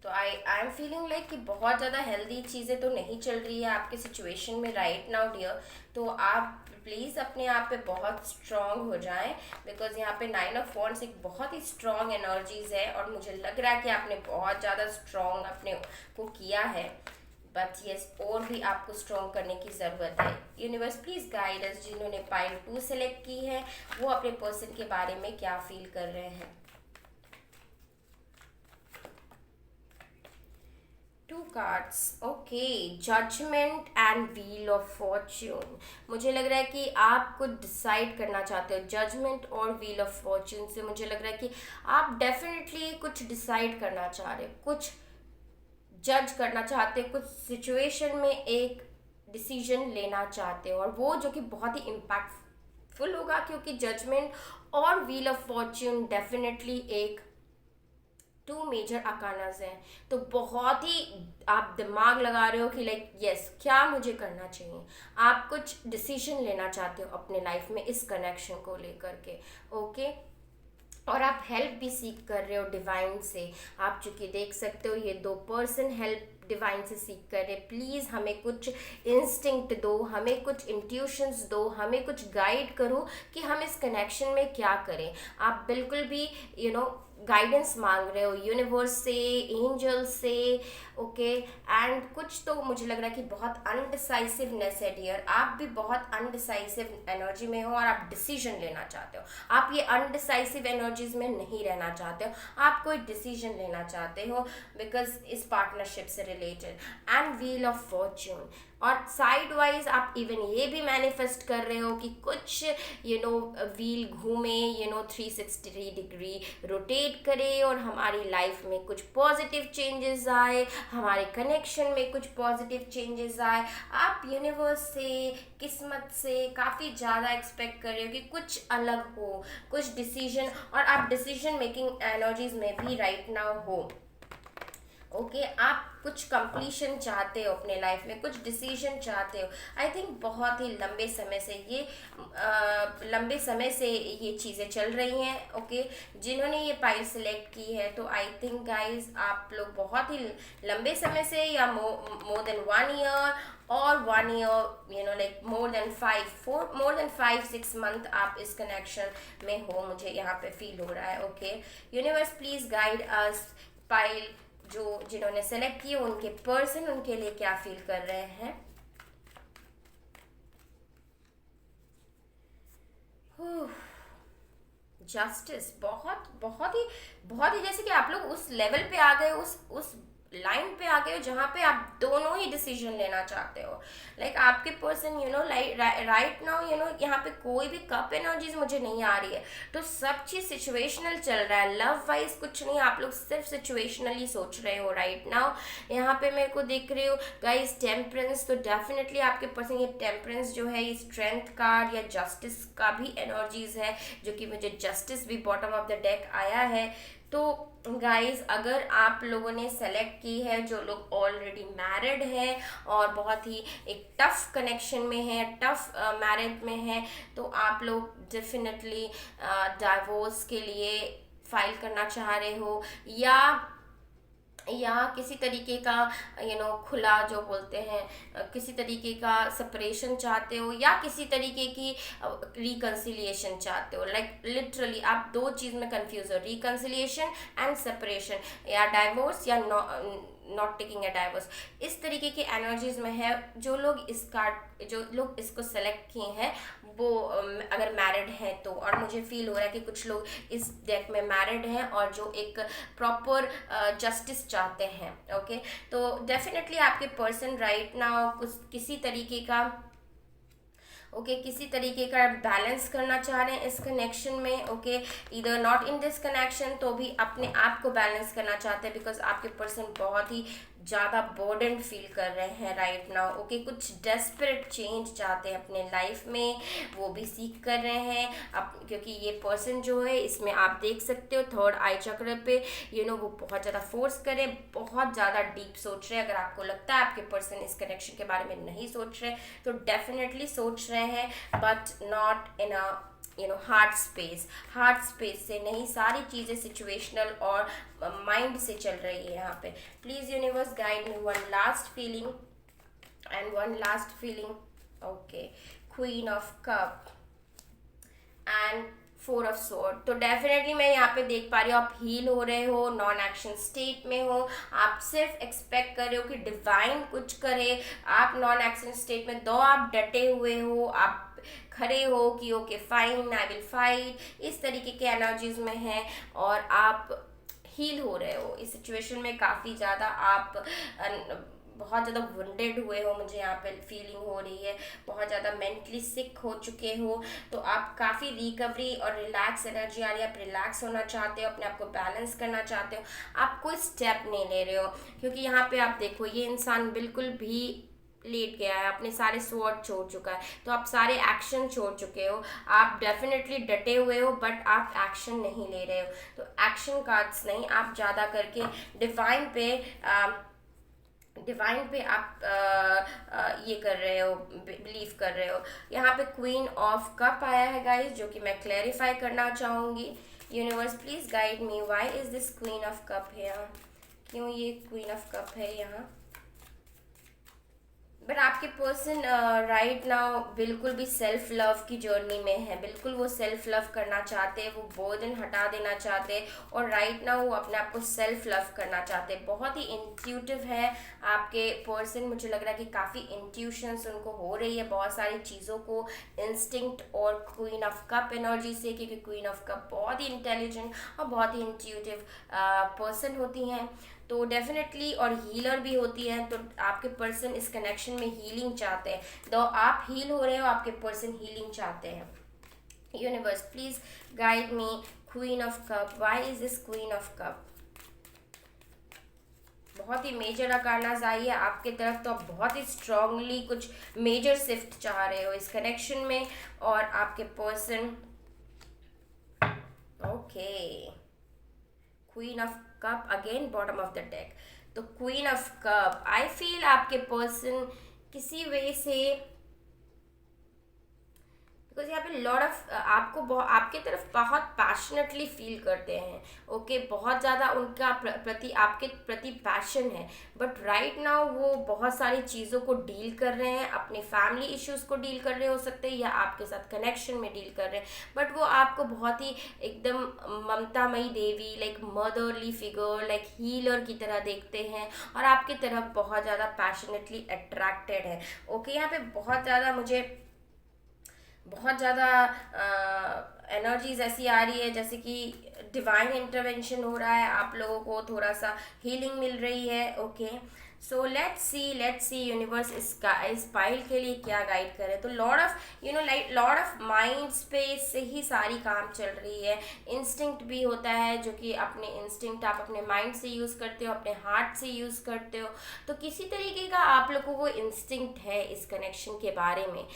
तो आई एम फीलिंग लाइक कि बहुत ज़्यादा हेल्दी चीज़ें तो नहीं चल रही है आपके सिचुएशन में राइट नाउ डियर, तो आप प्लीज़ अपने आप पे बहुत स्ट्रॉन्ग हो जाएं, बिकॉज यहाँ पे 9 ऑफ वॉन्ड्स एक बहुत ही स्ट्रॉन्ग एनर्जीज है, और मुझे लग रहा है कि आपने बहुत ज़्यादा स्ट्रॉन्ग अपने को किया है। बट यस और भी आपको स्ट्रॉन्ग करने की ज़रूरत है। यूनिवर्स प्लीज़ गाइड अस, जिन्होंने पाइल 2 सेलेक्ट की है वो अपने पर्सन के बारे में क्या फील कर रहे हैं। 2 cards, okay, judgment and wheel of fortune. मुझे लग रहा है कि आप कुछ डिसाइड करना चाहते हो। जजमेंट और व्हील ऑफ फॉर्च्यून से मुझे लग रहा है कि आप डेफिनेटली कुछ डिसाइड करना चाह रहे हो, कुछ जज करना चाहते हो, कुछ सिचुएशन में एक डिसीजन लेना चाहते हो, और वो जो कि बहुत ही इम्पैक्टफुल होगा, क्योंकि जजमेंट और व्हील ऑफ फॉर्च्यून डेफिनेटली एक 2 मेजर अकानाज हैं। तो बहुत ही आप दिमाग लगा रहे हो कि लाइक यस क्या मुझे करना चाहिए। आप कुछ डिसीजन लेना चाहते हो अपने लाइफ में इस कनेक्शन को लेकर के, ओके। और आप हेल्प भी सीख कर रहे हो डिवाइन से। आप चूंकि देख सकते हो ये 2 पर्सन हेल्प डिवाइन से सीख कर रहे। प्लीज़ हमें कुछ इंस्टिंक्ट दो, हमें कुछ इंट्यूशंस दो, हमें कुछ गाइड करो कि हम इस कनेक्शन में क्या करें। आप बिल्कुल भी गाइडेंस मांग रहे हो यूनिवर्स से, एंजल से, ओके। एंड कुछ तो मुझे लग रहा है कि बहुत अनडिसाइसिवनेस है डियर। आप भी बहुत अनडिसाइसिव एनर्जी में हो और आप डिसीजन लेना चाहते हो। आप ये अनडिसाइसिव एनर्जीज में नहीं रहना चाहते हो, आप कोई डिसीजन लेना चाहते हो बिकॉज इस पार्टनरशिप से related. And wheel of Fortune, और साइड वाइज आप इवन ये भी मैनिफेस्ट कर रहे हो कि कुछ व्हील घूमे 360 डिग्री रोटेट करे और हमारी लाइफ में कुछ पॉजिटिव चेंजेस आए, हमारे कनेक्शन में कुछ पॉजिटिव चेंजेस आए। आप यूनिवर्स से, किस्मत से काफ़ी ज़्यादा एक्सपेक्ट कर रहे हो कि कुछ अलग हो, कुछ डिसीजन, और आप डिसीजन मेकिंग एनर्जीज में भी राइट नाउ हो, ओके। आप कुछ कंप्लीशन चाहते हो अपने लाइफ में, कुछ डिसीजन चाहते हो। आई थिंक बहुत ही लंबे समय से ये चीज़ें चल रही हैं, ओके। जिन्होंने ये पाइल सिलेक्ट की है, तो आई थिंक गाइज आप लोग बहुत ही लंबे समय से, या मोर देन 1 ईयर और 1 year like more than 5-6 month आप इस कनेक्शन में हो, मुझे यहाँ पे फील हो रहा है, okay. Universe please guide us, pile जिन्होंने सेलेक्ट किए उनके पर्सन उनके लिए क्या फील कर रहे हैं। जस्टिस, बहुत ही जैसे कि आप लोग उस लेवल पे आ गए, उस लाइन पे आ गए हो जहाँ पे आप दोनों ही डिसीजन लेना चाहते हो। लाइक आपके पर्सन राइट नाउ यहाँ पे कोई भी कप एनर्जीज मुझे नहीं आ रही है, तो सब चीज़ सिचुएशनल चल रहा है। लव वाइज कुछ नहीं, आप लोग सिर्फ सिचुएशनली सोच रहे हो राइट नाउ। यहाँ पे मेरे को देख रहे हो गाइस टेम्परेंस, तो डेफिनेटली आपके पर्सन ये टेम्परेंस जो है, ये स्ट्रेंथ कार्ड या जस्टिस का भी एनर्जीज है, जो कि मुझे जस्टिस भी बॉटम ऑफ द डेक आया है। तो गाइस अगर आप लोगों ने सेलेक्ट की है, जो लोग ऑलरेडी मैरिड है और बहुत ही एक टफ कनेक्शन में है, टफ मैरिज में है, तो आप लोग डेफिनेटली डाइवोर्स के लिए फाइल करना चाह रहे हो, या किसी तरीके का खुला जो बोलते हैं, किसी तरीके का सेपरेशन चाहते हो, या किसी तरीके की रिकन्सिलिएशन चाहते हो। लाइक लिटरली आप 2 चीज़ में कंफ्यूज हो, रिकन्सिलिएशन एंड सेपरेशन, या डाइवोर्स या नॉट टेकिंग अ डाइवोर्स। इस तरीके की एनर्जीज में है। जो लोग इसको सेलेक्ट किए हैं वो अगर मैरिड है तो, और मुझे फील हो रहा है कि कुछ लोग इस डेक में मैरिड हैं और जो एक प्रॉपर जस्टिस चाहते हैं, ओके। तो डेफिनेटली आपके पर्सन राइट नाउ किसी तरीके का किसी तरीके का बैलेंस करना चाह रहे हैं इस कनेक्शन में, ओके। इधर नॉट इन दिस कनेक्शन, तो भी अपने आप को बैलेंस करना चाहते हैं, बिकॉज आपके पर्सन बहुत ही ज़्यादा बर्डन फील कर रहे हैं राइट नाउ, ओके। कुछ डेस्परेट चेंज चाहते हैं अपने लाइफ में, वो भी सीख कर रहे हैं क्योंकि ये पर्सन जो है, इसमें आप देख सकते हो 3rd आई चक्र पे वो बहुत ज़्यादा फोर्स करे, बहुत ज़्यादा डीप सोच रहे हैं। अगर आपको लगता है आपके पर्सन इस कनेक्शन के बारे में नहीं सोच रहे, तो डेफिनेटली सोच रहे हैं, but not in a heart space से नहीं। सारी चीज़ें सिचुएशनल और माइंड से चल रही है यहाँ पे। Please universe guide me one last feeling, okay. Queen of cup and four of sword, तो डेफिनेटली मैं यहाँ पे देख पा रही हूँ आप हील हो रहे हो, नॉन एक्शन स्टेट में हो, आप सिर्फ एक्सपेक्ट कर रहे हो कि डिवाइन कुछ करे। आप नॉन एक्शन स्टेट में, दो आप डटे हुए हो, आप खड़े हो कि okay fine I will fight, इस तरीके के एनर्जीज में हैं, और आप हील हो रहे हो इस सिचुएशन में। काफ़ी ज़्यादा आप बहुत ज़्यादा वुंडेड हुए हो, मुझे यहाँ पे फीलिंग हो रही है, बहुत ज़्यादा मेंटली सिक हो चुके हो, तो आप काफ़ी रिकवरी और रिलैक्स एनर्जी आ रही है, आप रिलैक्स होना चाहते हो, अपने आप को बैलेंस करना चाहते हो, आप कोई स्टेप नहीं ले रहे हो, क्योंकि यहाँ पे आप देखो ये इंसान बिल्कुल भी लेट गया है, अपने सारे स्वॉर्ड छोड़ चुका है, तो आप सारे एक्शन छोड़ चुके हो, आप डेफिनेटली डटे हुए हो, बट आप एक्शन नहीं ले रहे हो। तो एक्शन कार्ड्स नहीं, आप ज़्यादा करके डिवाइन पे आप ये कर रहे हो, बिलीव कर रहे हो। यहाँ पे क्वीन ऑफ कप आया है गाइस, जो कि मैं क्लैरिफाई करना चाहूँगी। Universe please guide me, why is this queen of cup है, क्यों ये क्वीन ऑफ कप है यहाँ। बट आपके पर्सन राइट नाउ बिल्कुल भी सेल्फ लव की जर्नी में है, बिल्कुल वो सेल्फ लव करना चाहते हैं, वो बर्डन हटा देना चाहते हैं, और राइट नाउ वो अपने आप को सेल्फ लव करना चाहते हैं। बहुत ही इंट्यूटिव है आपके पर्सन, मुझे लग रहा है कि काफ़ी इंट्यूशंस उनको हो रही है बहुत सारी चीज़ों को, इंस्टिंक्ट और क्वीन ऑफ कप एनर्जी से, क्योंकि क्वीन ऑफ कप बहुत ही इंटेलिजेंट और बहुत ही इंट्यूटिव पर्सन होती हैं, तो डेफिनेटली, और हीलर भी होती है। तो आपके पर्सन इस कनेक्शन में हीलिंग चाहते हैं, तो आप हील हो रहे हो, आपके पर्सन हीलिंग चाहते हैं। Universe please guide me, queen of cup, why is this queen of cup. बहुत ही मेजर अकार्नाज आई है आपके तरफ, तो आप बहुत ही स्ट्रांगली कुछ मेजर शिफ्ट चाह रहे हो इस कनेक्शन में, और आपके person okay queen of cup again bottom of the deck. तो queen of cup, I feel आपके पर्सन किसी वे से, बिकॉज यहाँ पे लॉट ऑफ आपके तरफ बहुत पैशनेटली फील करते हैं, ओके बहुत ज़्यादा उनका प्रति आपके प्रति पैशन है, बट राइट नाउ वो बहुत सारी चीज़ों को डील कर रहे हैं, अपने फैमिली इश्यूज़ को डील कर रहे हो सकते हैं, या आपके साथ कनेक्शन में डील कर रहे हैं, बट वो आपको बहुत ही एकदम ममतामयी देवी, like motherly figure, like healer की तरह देखते हैं, और आपकी तरफ बहुत ज़्यादा पैशनेटली अट्रैक्टेड है। ओके यहाँ पे बहुत ज़्यादा एनर्जीज ऐसी आ रही है जैसे कि डिवाइन इंटरवेंशन हो रहा है, आप लोगों को थोड़ा सा हीलिंग मिल रही है। Okay so let's see universe इस पाइल के लिए क्या गाइड करे। तो Lord of Lord of mind space से ही सारी काम चल रही है। इंस्टिंक्ट भी होता है, जो कि अपने इंस्टिंक्ट आप अपने माइंड से यूज़ करते हो, अपने हार्ट से यूज़ करते हो, तो किसी तरीके का आप लोगों को इंस्टिंक्ट है इस कनेक्शन के बारे में,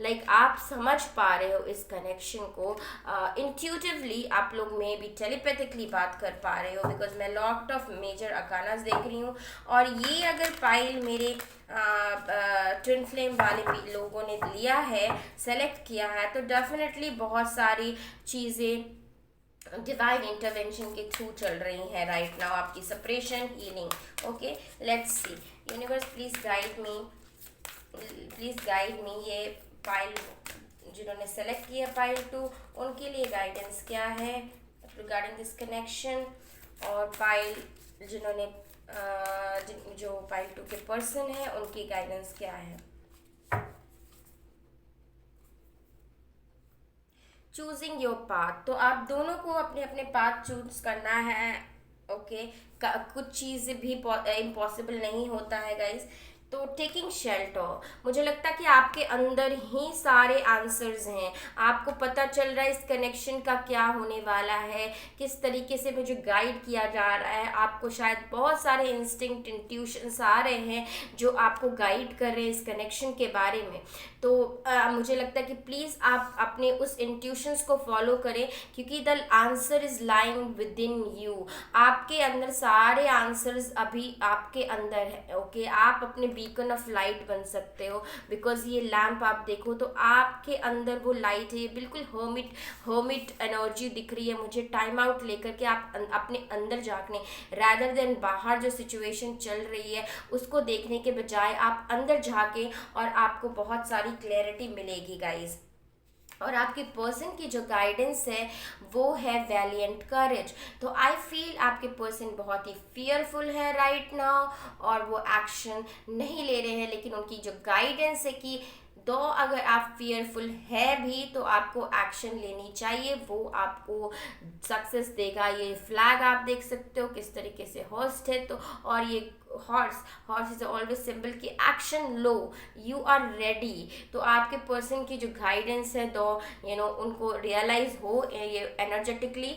लाइक आप समझ पा रहे हो इस कनेक्शन को इंट्यूटिवली, आप लोग में भी टेलीपैथिकली बात कर पा रहे हो, बिकॉज मैं लॉट ऑफ मेजर अकानास देख रही हूँ। और ये अगर पाइल मेरे ट्विन फ्लेम वाले भी लोगों ने लिया है, सेलेक्ट किया है, तो डेफिनेटली बहुत सारी चीज़ें डिवाइन इंटरवेंशन के थ्रू चल रही हैं राइट नाउ, आपकी separation healing. Okay let's see universe please guide मी ये पाइल जिन्होंने सेलेक्ट किया पाइल 2, उनके लिए गाइडेंस क्या है रिगार्डिंग दिस कनेक्शन, और पाइल जिन्होंने जो पाइल 2 के पर्सन है उनकी गाइडेंस क्या है। चूजिंग योर पाथ, तो आप दोनों को अपने अपने पाथ चूज करना है। ओके कुछ चीज़ भी इम्पॉसिबल नहीं होता है गाइज, तो टेकिंग शेल्टर, मुझे लगता है कि आपके अंदर ही सारे आंसर्स हैं, आपको पता चल रहा है इस कनेक्शन का क्या होने वाला है, किस तरीके से मुझे गाइड किया जा रहा है, आपको शायद बहुत सारे इंस्टिंक्ट इंट्यूशंस आ रहे हैं जो आपको गाइड कर रहे हैं इस कनेक्शन के बारे में। तो मुझे लगता है कि प्लीज़ आप अपने उस इंट्यूशंस को फॉलो करें, क्योंकि the answer is lying with in you, आपके अंदर सारे आंसर्स अभी आपके अंदर है। ओके आप अपने बीकन ऑफ लाइट बन सकते हो, बिकॉज ये लैम्प आप देखो तो आपके अंदर वो लाइट है, बिल्कुल हर्मिट एनर्जी दिख रही है मुझे, टाइम आउट लेकर के आप अपने अंदर झांकने रैदर देन बाहर जो सिचुएशन चल रही है उसको देखने के बजाय आप अंदर झांके और आपको बहुत सारी क्लैरिटी मिलेगी गाइज। और आपके पर्सन की जो गाइडेंस है वो है वैलिएंट करेज। तो आई फील आपके पर्सन बहुत ही फियरफुल है राइट नाउ, और वो एक्शन नहीं ले रहे हैं, लेकिन उनकी जो गाइडेंस है कि दो अगर आप फियरफुल है भी तो आपको एक्शन लेनी चाहिए, वो आपको सक्सेस देगा। ये फ्लैग आप देख सकते हो किस तरीके से हॉर्स है, तो और ये horse horse is always symbol कि एक्शन लो, यू आर रेडी। तो आपके पर्सन की जो गाइडेंस है दो उनको रियलाइज हो ये एनर्जेटिकली।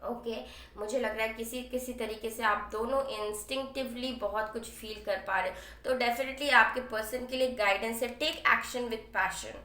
ओके मुझे लग रहा है किसी किसी तरीके से आप दोनों इंस्टिंक्टिवली बहुत कुछ फील कर पा रहे हो, तो डेफिनेटली आपके पर्सन के लिए गाइडेंस है टेक एक्शन विथ पैशन।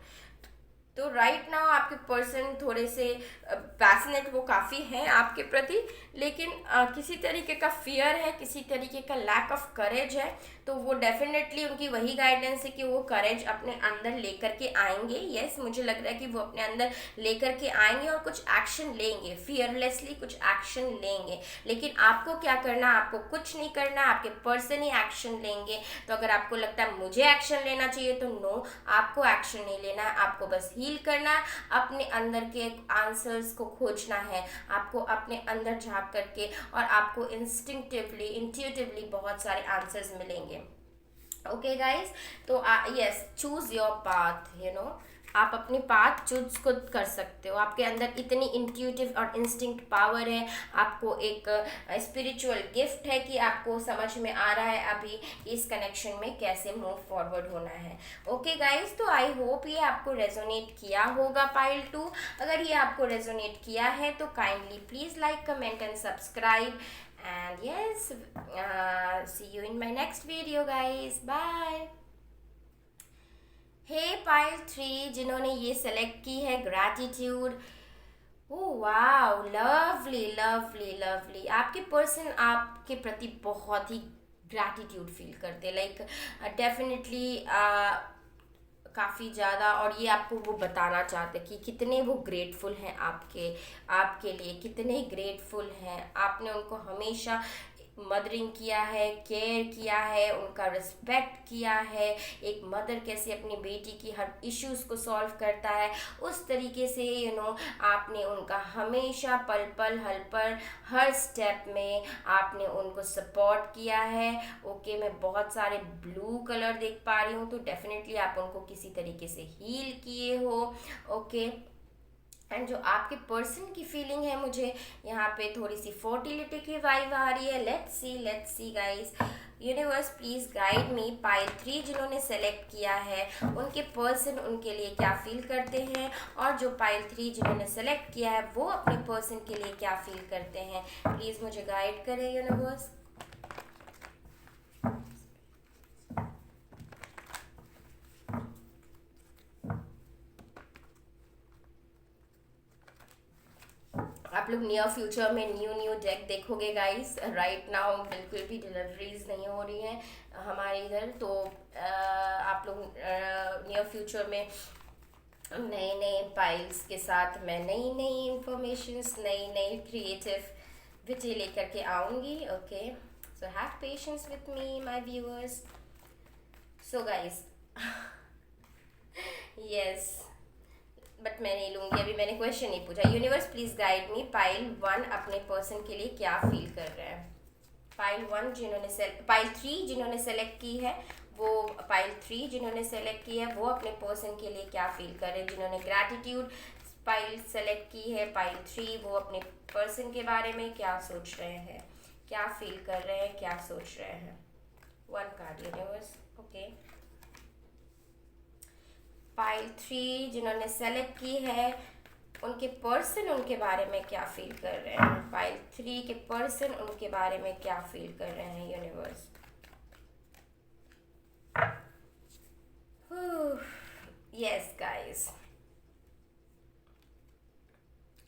तो राइट नाउ आपके पर्सन थोड़े से पैशनेट वो काफ़ी हैं आपके प्रति, लेकिन किसी तरीके का फियर है, किसी तरीके का लैक ऑफ करेज है। तो वो डेफिनेटली उनकी वही गाइडेंस है कि वो करेज अपने अंदर लेकर के आएंगे। यस मुझे लग रहा है कि वो अपने अंदर लेकर के आएंगे और कुछ एक्शन लेंगे, फियरलेसली कुछ एक्शन लेंगे। लेकिन आपको क्या करना, आपको कुछ नहीं करना, आपके पर्सन ही एक्शन लेंगे। तो अगर आपको लगता है मुझे एक्शन लेना चाहिए तो नो, आपको एक्शन नहीं लेना है, आपको बस हील करना है, अपने अंदर के आंसर्स को खोजना है, आपको अपने अंदर झांक करके, और आपको इंस्टिंक्टिवली इंट्यूटिवली बहुत सारे आंसर्स मिलेंगे। ओके गाइज, तो यस चूज योर पाथ, आप अपनी पाथ चूज खुद कर सकते हो। आपके अंदर इतनी इंट्यूटिव और इंस्टिंक्ट पावर है, आपको एक स्पिरिचुअल गिफ्ट है कि आपको समझ में आ रहा है अभी इस कनेक्शन में कैसे मूव फॉरवर्ड होना है। ओके गाइज, तो आई होप ये आपको रेजोनेट किया होगा पाइल 2। अगर ये आपको रेजोनेट किया है तो kindly please like comment and subscribe, and yes, see you in my next video guys, bye। Hey pile 3 जिन्होंने ये सेलेक्ट की है gratitude, oh wow lovely lovely lovely. आपके पर्सन आपके प्रति बहुत ही ग्रैटिट्यूड फील करते, लाइक डेफिनेटली काफ़ी ज़्यादा, और ये आपको वो बताना चाहते कि कितने वो ग्रेटफुल हैं आपके लिए, कितने ग्रेटफुल हैं। आपने उनको हमेशा मदरिंग किया है, केयर किया है, उनका रिस्पेक्ट किया है। एक मदर कैसे अपनी बेटी की हर इश्यूज़ को सॉल्व करता है, उस तरीके से आपने उनका हमेशा पल पल हर पल हर स्टेप में आपने उनको सपोर्ट किया है। ओके मैं बहुत सारे ब्लू कलर देख पा रही हूँ, तो डेफिनेटली आप उनको किसी तरीके से हील किए हो। ओके एंड जो आपके पर्सन की फीलिंग है, मुझे यहाँ पे थोड़ी सी फर्टिलिटी की वाइब आ रही है। Let's see guys, universe please guide me. Pile 3 जिन्होंने सेलेक्ट किया है उनके पर्सन उनके लिए क्या फील करते हैं, और जो पाइल 3 जिन्होंने सेलेक्ट किया है वो अपने पर्सन के लिए क्या फील करते हैं। प्लीज मुझे गाइड करें यूनिवर्स। आप लोग नियर फ्यूचर में न्यू डेक देखोगे गाइस। राइट नाउ बिल्कुल भी डिलीवरीज नहीं हो रही हैं हमारे इधर, तो आप लोग नियर फ्यूचर में नए नए पाइल्स के साथ मैं नई नई इंफॉर्मेशंस, नई नई क्रिएटिविटी लेकर के आऊँगी। Okay so have patience with me my viewers. So guys yes, but मैं नहीं लूँगी अभी, मैंने क्वेश्चन नहीं पूछा। Universe please guide me, pile 1 अपने पर्सन के लिए क्या फील कर रहे हैं। पाइल 1 जिन्होंने पाइल 3 जिन्होंने सेलेक्ट की है वो, पाइल 3 जिन्होंने सेलेक्ट की है वो अपने पर्सन के लिए क्या फील कर रहे हैं। जिन्होंने ग्रैटिट्यूड पाइल सेलेक्ट की है, पाइल 3, वो अपने पर्सन के बारे में क्या सोच रहे हैं, क्या फील कर रहे हैं, क्या सोच रहे हैं। 1 कार्ड यूनिवर्स। ओके पाइल 3 जिन्होंने सेलेक्ट की है उनके पर्सन उनके बारे में क्या फील कर रहे हैं। पाइल 3 के पर्सन उनके बारे में क्या फील कर रहे हैं यूनिवर्स। यस गाइस,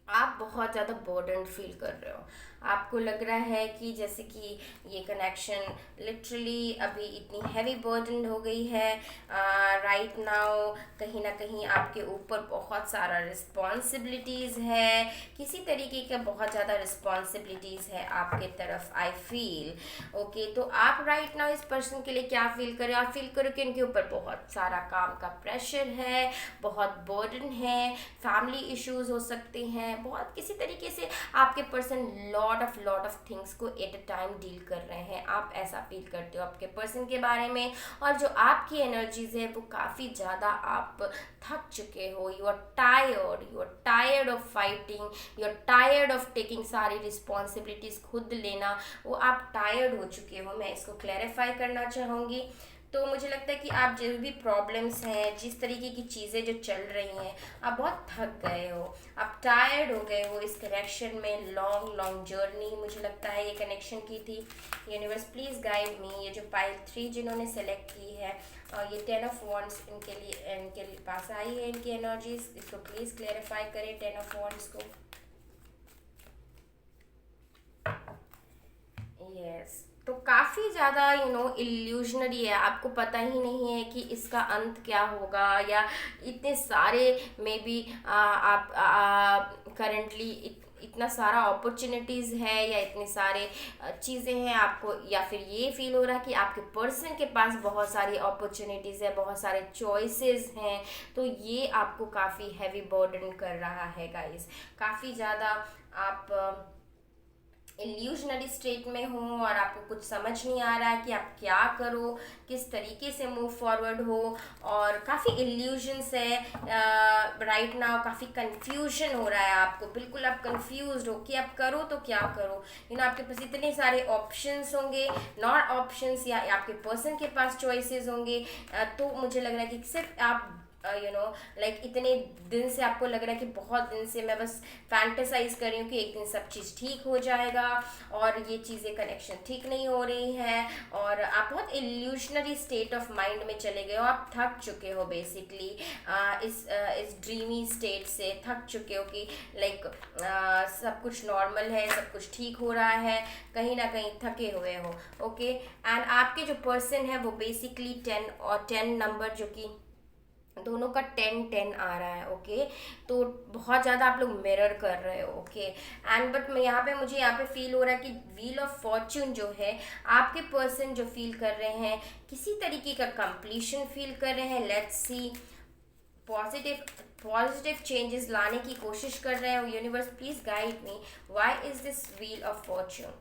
आप बहुत ज़्यादा बर्डन फील कर रहे हो। आपको लग रहा है कि जैसे कि ये कनेक्शन लिटरली अभी इतनी हैवी बर्डन हो गई है राइट नाउ। कहीं ना कहीं आपके ऊपर बहुत सारा रिस्पॉन्सिबिलिटीज़ है, किसी तरीके का बहुत ज़्यादा रिस्पॉन्सिबिलिटीज़ है आपके तरफ, आई फील। ओके, तो आप राइट नाउ इस पर्सन के लिए क्या फील करें? आप फील करो कि उनके ऊपर बहुत सारा काम का प्रेशर है, बहुत बर्डन है, फैमिली इश्यूज हो सकते हैं, बहुत किसी तरीके से आपके पर्सन लॉट ऑफ थिंग्स को एट अ टाइम डील कर रहे हैं। आप ऐसा फील करते हो आपके पर्सन के बारे में। और जो आपकी एनर्जीज है वो काफ़ी ज़्यादा आप थक चुके हो। You are tired of fighting, you are tired of taking सारी रिस्पॉन्सिबिलिटीज़ खुद लेना, वो आप टायर्ड हो चुके हो। मैं इसको क्लैरिफाई करना चाहूँगी। तो मुझे लगता है कि आप जो भी प्रॉब्लम्स हैं, जिस तरीके की चीज़ें जो चल रही हैं, आप बहुत थक गए हो, आप टायर्ड हो गए हो इस कनेक्शन में। लॉन्ग जर्नी मुझे लगता है ये कनेक्शन की थी। Universe please guide me. ये जो पाइल 3 जिन्होंने सेलेक्ट की है और ये 10 ऑफ वॉन्ड्स इनके पास आई है, इनकी एनर्जीज, इसको प्लीज़ क्लेरिफाई करें 10 ऑफ वॉन्ड्स को। यस, तो काफ़ी ज़्यादा इल्यूजनरी है। आपको पता ही नहीं है कि इसका अंत क्या होगा, या इतने सारे मे बी आप करंटली इतना सारा अपॉर्चुनिटीज़ है, या इतने सारे चीज़ें हैं आपको, या फिर ये फील हो रहा है कि आपके पर्सन के पास बहुत सारी अपॉर्चुनिटीज़ है, बहुत सारे चॉइसेस हैं। तो ये आपको काफ़ी हैवी बर्डन कर रहा है गाइस। काफ़ी ज़्यादा आप इल्यूजनरी स्टेट में हो और आपको कुछ समझ नहीं आ रहा है कि आप क्या करो, किस तरीके से मूव फॉरवर्ड हो। और काफ़ी इल्यूजन्स है राइट नाउ, काफ़ी कंफ्यूजन हो रहा है आपको। बिल्कुल आप कंफ्यूज हो कि आप करो तो क्या करो। आपके पास इतने सारे ऑप्शंस होंगे, नॉट ऑप्शंस, या आपके पर्सन के पास चॉइसेस होंगे। तो मुझे लग रहा है कि सिर्फ आप लाइक इतने दिन से आपको लग रहा है कि बहुत दिन से मैं बस फैंटेसाइज कर रही हूँ कि एक दिन सब चीज़ ठीक हो जाएगा, और ये चीज़ें कनेक्शन ठीक नहीं हो रही हैं, और आप बहुत इल्यूशनरी स्टेट ऑफ माइंड में चले गए हो। आप थक चुके हो बेसिकली इस ड्रीमी स्टेट से, थक चुके हो कि लाइक सब कुछ नॉर्मल है, सब कुछ ठीक हो रहा है, कहीं ना कहीं थके हुए हो। ओके, एंड आपके जो पर्सन है वो बेसिकली 10 नंबर, जो कि दोनों का 10-10 आ रहा है। ओके, तो बहुत ज़्यादा आप लोग मिरर कर रहे हो। ओके, एंड बट मैं मुझे यहाँ पे फील हो रहा है कि व्हील ऑफ फॉर्च्यून जो है, आपके पर्सन जो फील कर रहे हैं किसी तरीके का कंप्लीशन फील कर रहे हैं। लेट्स सी, पॉजिटिव चेंजेस लाने की कोशिश कर रहे हैं। Universe please guide me, why is this wheel of Fortune?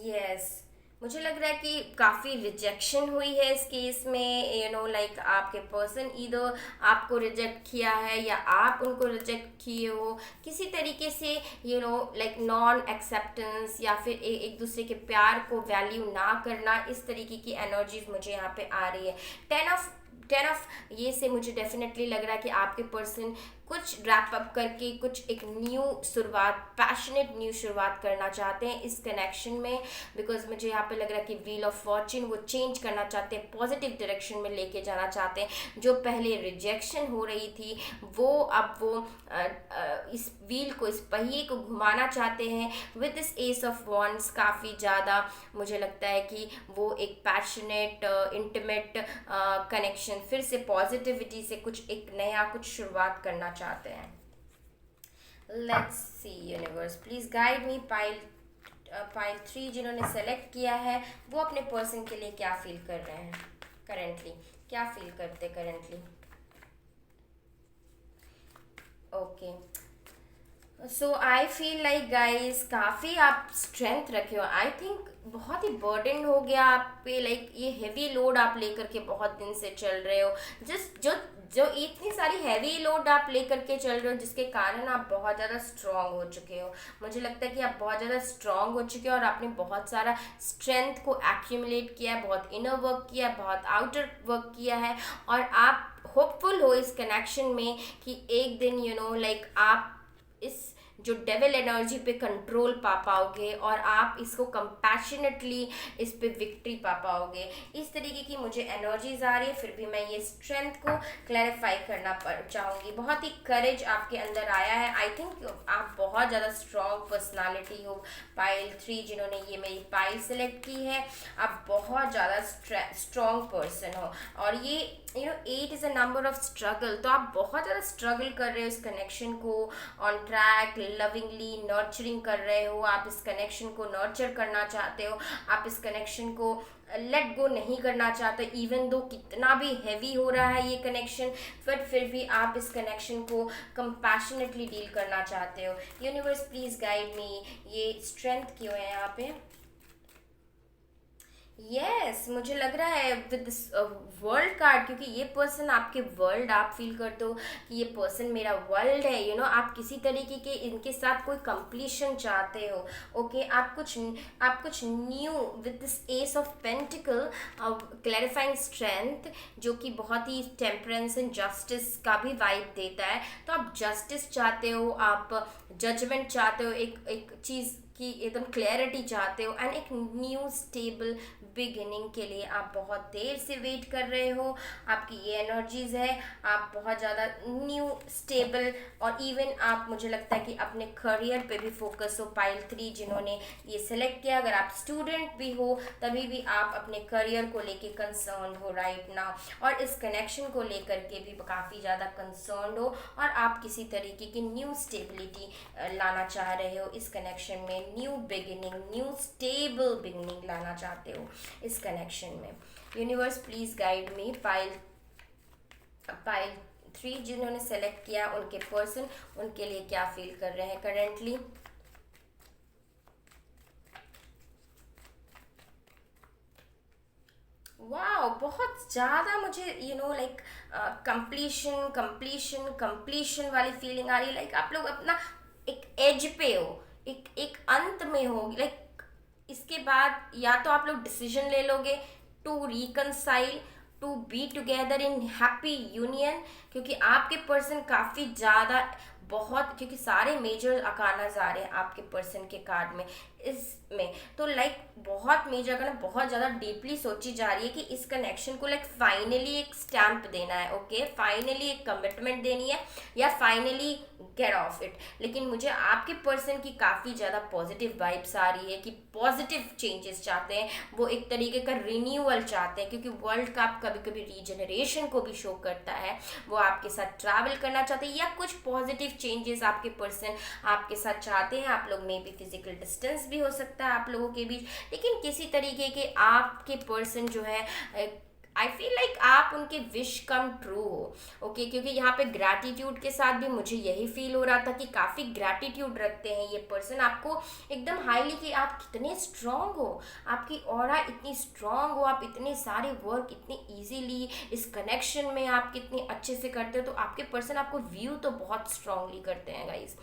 Yes, मुझे लग रहा है कि काफ़ी रिजेक्शन हुई है इस केस में। लाइक आपके पर्सन इधर आपको रिजेक्ट किया है, या आप उनको रिजेक्ट किए हो किसी तरीके से। लाइक नॉन एक्सेप्टेंस, या फिर एक दूसरे के प्यार को वैल्यू ना करना, इस तरीके की एनर्जीज मुझे यहाँ पे आ रही है। 10 ऑफ ये से मुझे डेफिनेटली लग रहा है कि आपके पर्सन कुछ रैप अप करके कुछ एक न्यू शुरुआत, पैशनेट न्यू शुरुआत करना चाहते हैं इस कनेक्शन में। बिकॉज मुझे यहाँ पे लग रहा है कि व्हील ऑफ फॉर्च्यून वो चेंज करना चाहते हैं, पॉजिटिव डायरेक्शन में लेके जाना चाहते हैं। जो पहले रिजेक्शन हो रही थी वो अब वो इस व्हील को, इस पहिए को घुमाना चाहते हैं with this S of wands. काफ़ी ज़्यादा मुझे लगता है कि वो एक पैशनेट इंटीमेट कनेक्शन, फिर से पॉजिटिविटी से कुछ एक नया कुछ शुरुआत करना चाहते हैं। Let's see universe please guide me. Pile 3 जिन्होंने सेलेक्ट किया है वो अपने पर्सन के लिए क्या फील कर रहे हैं करेंटली, क्या फील करते currently? Okay, so I feel like guys काफ़ी आप स्ट्रेंथ रखे हो। आई थिंक बहुत ही बर्डन हो गया आप पे, लाइक ये हैवी लोड आप लेकर के बहुत दिन से चल रहे हो। जस्ट जो जो इतनी सारी हैवी लोड आप लेकर के चल रहे हो, जिसके कारण आप बहुत ज़्यादा स्ट्रांग हो चुके हो। मुझे लगता है कि आप बहुत ज़्यादा स्ट्रांग हो चुके हो और आपने बहुत सारा स्ट्रेंथ को एक्यूमुलेट किया है, बहुत इनर वर्क किया है, बहुत आउटर वर्क किया है, और आप होपफुल हो इस कनेक्शन में कि एक दिन लाइक आप इस जो डेविल एनर्जी पे कंट्रोल पा पाओगे और आप इसको कंपैशनेटली इस पे विक्ट्री पा पाओगे। इस तरीके की मुझे एनर्जीज आ रही है। फिर भी मैं ये स्ट्रेंथ को क्लैरिफाई करना चाहूँगी। बहुत ही करेज आपके अंदर आया है। आई थिंक आप बहुत ज़्यादा स्ट्रॉन्ग पर्सनालिटी हो। पाइल 3 जिन्होंने ये मेरी पाइल सेलेक्ट की है, आप बहुत ज़्यादा स्ट्रॉन्ग पर्सन हो। और ये 8 is a number of struggle, तो आप बहुत ज़्यादा स्ट्रगल कर रहे हो इस कनेक्शन को ऑन ट्रैक, लविंगली नर्चरिंग कर रहे हो। आप इस कनेक्शन को नर्चर करना चाहते हो, आप इस कनेक्शन को लेट गो नहीं करना चाहते। इवन दो कितना भी हैवी हो रहा है ये कनेक्शन, बट फिर भी आप इस कनेक्शन को कंपैशनेटली डील करना चाहते हो। यूनिवर्स प्लीज़ गाइड मी, ये स्ट्रेंथ क्यों है यहाँ पे? यस मुझे लग रहा है विद दिस वर्ल्ड कार्ड, क्योंकि ये पर्सन आपके वर्ल्ड, आप फील करते हो कि ये पर्सन मेरा वर्ल्ड है। आप किसी तरीके के इनके साथ कोई कंप्लीशन चाहते हो। ओके आप कुछ new with this S of pentacle, clarifying strength, जो कि बहुत ही टेम्परेंस एंड जस्टिस का भी वाइब देता है। तो आप जस्टिस चाहते हो, आप जजमेंट चाहते हो, एक चीज़ की एकदम क्लैरिटी चाहते हो, एंड एक न्यू स्टेबल बिगिनिंग के लिए आप बहुत देर से वेट कर रहे हो। आपकी ये एनर्जीज है, आप बहुत ज़्यादा न्यू स्टेबल, और इवन आप, मुझे लगता है कि अपने करियर पे भी फोकस हो। पाइल 3 जिन्होंने ये सिलेक्ट किया, अगर आप स्टूडेंट भी हो तभी भी आप अपने करियर को लेके कंसर्न हो राइट नाउ, और इस कनेक्शन को लेकर के भी काफ़ी ज़्यादा कंसर्न हो, और आप किसी तरीके की न्यू स्टेबिलिटी लाना चाह रहे हो इस कनेक्शन में। New beginning, new stable beginning लाना चाहते हो इस कनेक्शन में। Universe please guide me. Pile 3 जिन्होंने सेलेक्ट किया, उनके पर्सन उनके लिए क्या फील कर रहे हैं करेंटली? वाह बहुत ज़्यादा मुझे लाइक कंप्लीशन कंप्लीशन कंप्लीशन वाली फीलिंग आ रही है। लाइक आप लोग अपना एक एज पे हो, एक अंत में हो। लाइक इसके बाद या तो आप लोग डिसीजन ले लोगे to reconcile, to be together in happy union, क्योंकि आपके पर्सन काफ़ी ज़्यादा बहुत, क्योंकि सारे मेजर अकानाज आ रहे हैं आपके पर्सन के कार्ड में इसमें, तो लाइक बहुत मेजर अकाना, बहुत ज़्यादा डीपली सोची जा रही है कि इस कनेक्शन को लाइक फाइनली एक स्टैंप देना है। ओके फाइनली एक कमिटमेंट देनी है, या फाइनली गेट ऑफ इट। लेकिन मुझे आपके पर्सन की काफ़ी ज़्यादा पॉजिटिव वाइब्स आ रही है कि पॉजिटिव चेंजेस चाहते हैं, वो एक तरीके का रिन्यूअल चाहते हैं, क्योंकि वर्ल्ड कप कभी कभी रीजनरेशन को भी शो करता है। वो आपके साथ ट्रैवल करना चाहते हैं, या कुछ पॉजिटिव चेंजेस आपके पर्सन आपके साथ चाहते हैं। आप लोग में भी फिजिकल डिस्टेंस भी हो सकता है आप लोगों के बीच, लेकिन किसी तरीके के आपके पर्सन जो है, आई फील लाइक आप उनके विश कम ट्रू हो। ओके क्योंकि यहाँ पे ग्रैटिट्यूड के साथ भी मुझे यही फील हो रहा था कि काफ़ी ग्रैटिट्यूड रखते हैं ये पर्सन आपको एकदम हाईली, कि आप कितने स्ट्रांग हो, आपकी ऑरा इतनी स्ट्रांग हो, आप इतने सारे वर्क इतनी इजीली इस कनेक्शन में आप कितने अच्छे से करते हो। तो आपके पर्सन आपको व्यू तो बहुत स्ट्रांगली करते हैं गाइज।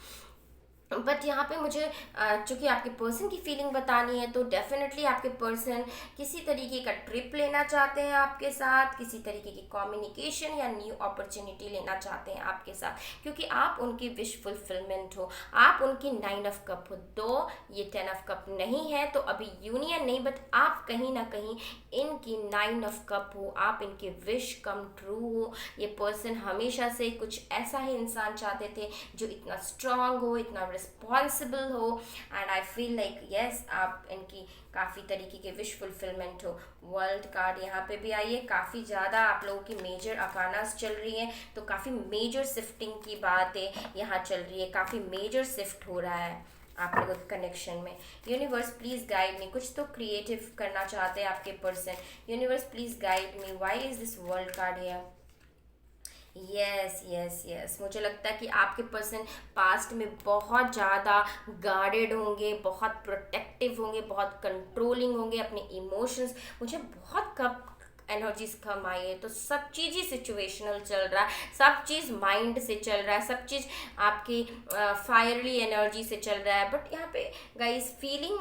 बट यहाँ पे मुझे चूँकि आपके पर्सन की फीलिंग बतानी है, तो डेफिनेटली आपके पर्सन किसी तरीके का ट्रिप लेना चाहते हैं आपके साथ, किसी तरीके की कम्युनिकेशन या न्यू अपॉर्चुनिटी लेना चाहते हैं आपके साथ, क्योंकि आप उनकी विश फुलफिलमेंट हो, आप उनकी 9 ऑफ कप हो। दो ये 10 ऑफ कप नहीं है तो अभी यूनियन नहीं, बट आप कहीं ना कहीं इनकी 9 ऑफ कप हो, आप इनके विश कम ट्रू हो। ये पर्सन हमेशा से कुछ ऐसा ही इंसान चाहते थे जो इतना स्ट्रांग हो, इतना रिस्पॉन्सिबल हो, and I feel like yes आप इनकी काफ़ी तरीके के विश फुलफिलमेंट हो। वर्ल्ड कार्ड यहाँ पे भी आई है, काफ़ी ज़्यादा आप लोगों की मेजर अकानास चल रही है, तो काफ़ी मेजर शिफ्टिंग की बातें यहाँ चल रही है, काफ़ी मेजर शिफ्ट हो रहा है आप लोगों के कनेक्शन में। यूनिवर्स प्लीज़ गाइड मी, कुछ तो क्रिएटिव करना चाहते हैं आपके person. Universe please guide me, why is this world card here? Yes yes yes मुझे लगता है कि आपके पर्सन पास्ट में बहुत ज़्यादा गार्डेड होंगे, बहुत प्रोटेक्टिव होंगे, बहुत कंट्रोलिंग होंगे अपने इमोशंस। मुझे बहुत कब एनर्जीज कम आई है, तो सब चीज़ ही सिचुएशनल चल रहा है, सब चीज़ माइंड से चल रहा है, सब चीज़ आपकी फायरली एनर्जी से चल रहा है। बट यहाँ पे guys feeling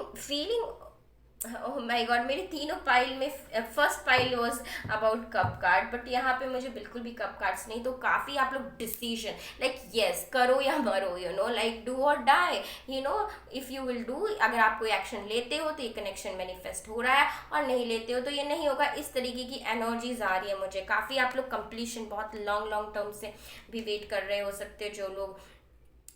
oh my God, मेरी तीनों पाइल में first pile was about cup card, but यहाँ पे मुझे बिल्कुल भी कप कार्ड्स नहीं। तो काफ़ी आप लोग डिसीजन लाइक यस करो या मरो, लाइक डू और die, if you will do, अगर आप कोई एक्शन लेते हो तो ये कनेक्शन मैनिफेस्ट हो रहा है, और नहीं लेते हो तो ये नहीं होगा। इस तरीके की एनर्जीज आ रही है मुझे काफ़ी। आप लोग कंप्लीशन बहुत लॉन्ग लॉन्ग टर्म से भी वेट कर रहे हो सकते हो, जो लोग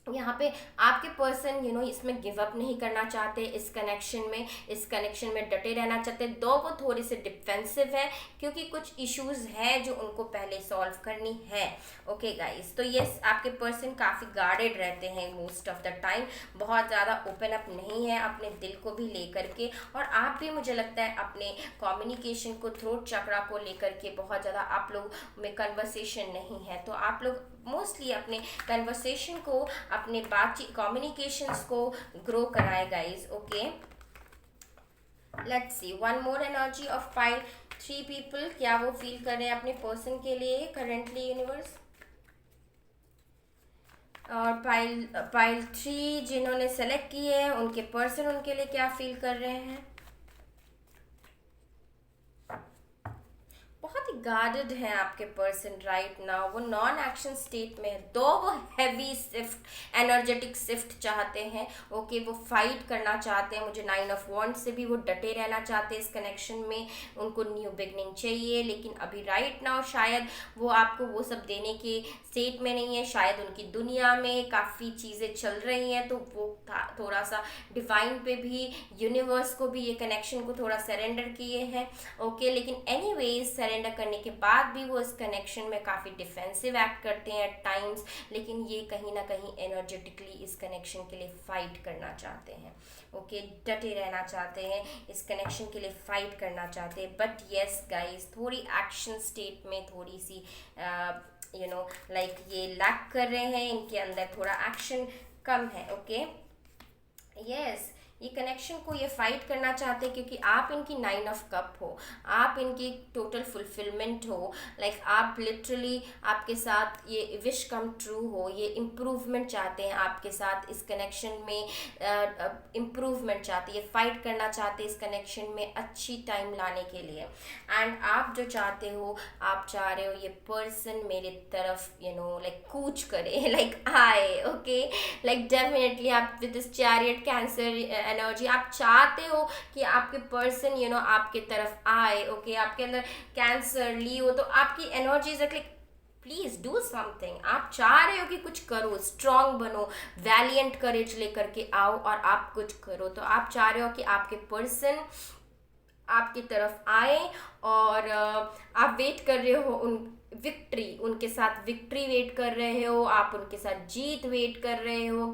यहाँ पे आपके पर्सन इसमें गिव अप नहीं करना चाहते, इस कनेक्शन में डटे रहना चाहते, दो वो थोड़े से डिफेंसिव है क्योंकि कुछ इश्यूज है जो उनको पहले सॉल्व करनी है। ओके गाइस, तो यस आपके पर्सन काफ़ी गार्डेड रहते हैं मोस्ट ऑफ द टाइम, बहुत ज़्यादा ओपन अप नहीं है अपने दिल को भी लेकर के, और आप भी मुझे लगता है अपने कम्युनिकेशन को, थ्रोट चक्रा को लेकर के बहुत ज़्यादा आप लोग में कन्वर्सेशन नहीं है। तो आप लोग मोस्टली अपने कन्वर्सेशन को, अपने बातचीत कम्युनिकेशंस को ग्रो कराए guys. Okay, let's see one more energy of pile 3 people, क्या वो फील कर रहे हैं अपने पर्सन के लिए करंटली यूनिवर्स। और पाइल पाइल 3 जिन्होंने सेलेक्ट किए हैं, उनके पर्सन उनके लिए क्या फील कर रहे हैं। बहुत ही गार्डेड है आपके पर्सन राइट नाउ, वो नॉन एक्शन स्टेट में है, दो वो हैवी शिफ्ट एनर्जेटिक शिफ्ट चाहते हैं। ओके, वो फाइट करना चाहते हैं, मुझे 9 ऑफ वॉन्ड से भी वो डटे रहना चाहते हैं इस कनेक्शन में, उनको न्यू बिगनिंग चाहिए, लेकिन अभी राइट नाउ शायद वो आपको वो सब देने के स्टेट में नहीं है, शायद उनकी दुनिया में काफ़ी चीज़ें चल रही हैं, तो वो थोड़ा सा डिवाइन पे भी, यूनिवर्स को भी ये कनेक्शन को थोड़ा सरेंडर किए हैं। ओके, लेकिन एनीवेज सरेंडर करने के बाद भी वो इस कनेक्शन में काफ़ी डिफेंसिव एक्ट करते हैं एट टाइम्स, लेकिन ये कहीं ना कहीं एनर्जेटिकली इस कनेक्शन के लिए फाइट करना चाहते हैं। ओके, डटे रहना चाहते हैं, इस कनेक्शन के लिए फाइट करना चाहते हैं, बट येस गाइस थोड़ी एक्शन स्टेट में थोड़ी सी लाइक ये लैक कर रहे हैं, इनके अंदर थोड़ा एक्शन कम है। ओके, यस ये कनेक्शन को ये फाइट करना चाहते हैं क्योंकि आप इनकी 9 ऑफ कप हो, आप इनकी टोटल फुलफिलमेंट हो, लाइक आप लिटरली आपके साथ ये विश कम ट्रू हो, ये इम्प्रूवमेंट चाहते हैं आपके साथ इस कनेक्शन में, इम्प्रूवमेंट चाहते हैं, ये फाइट करना चाहते हैं इस कनेक्शन में अच्छी टाइम लाने के लिए। एंड आप जो चाहते हो, आप चाह रहे हो ये पर्सन मेरे तरफ लाइक कूच करे, लाइक आए। ओके, लाइक डेफिनेटली आप with this chariot cancer energy आप चाहते हो कि आपके पर्सन आपके तरफ आए। ओके, आपके अंदर कैंसर लियो, तो आपकी energies like please do something, आप चाह रहे हो कि कुछ करो, स्ट्रांग बनो, वैलियंट करेज लेकर के आओ और आप कुछ करो। तो आप चाह रहे हो कि आपके पर्सन आपकी तरफ आए, और आप वेट कर रहे हो उन विक्ट्री, उनके साथ विक्ट्री वेट कर रहे हो, आप उनके साथ जीत वेट कर रहे हो।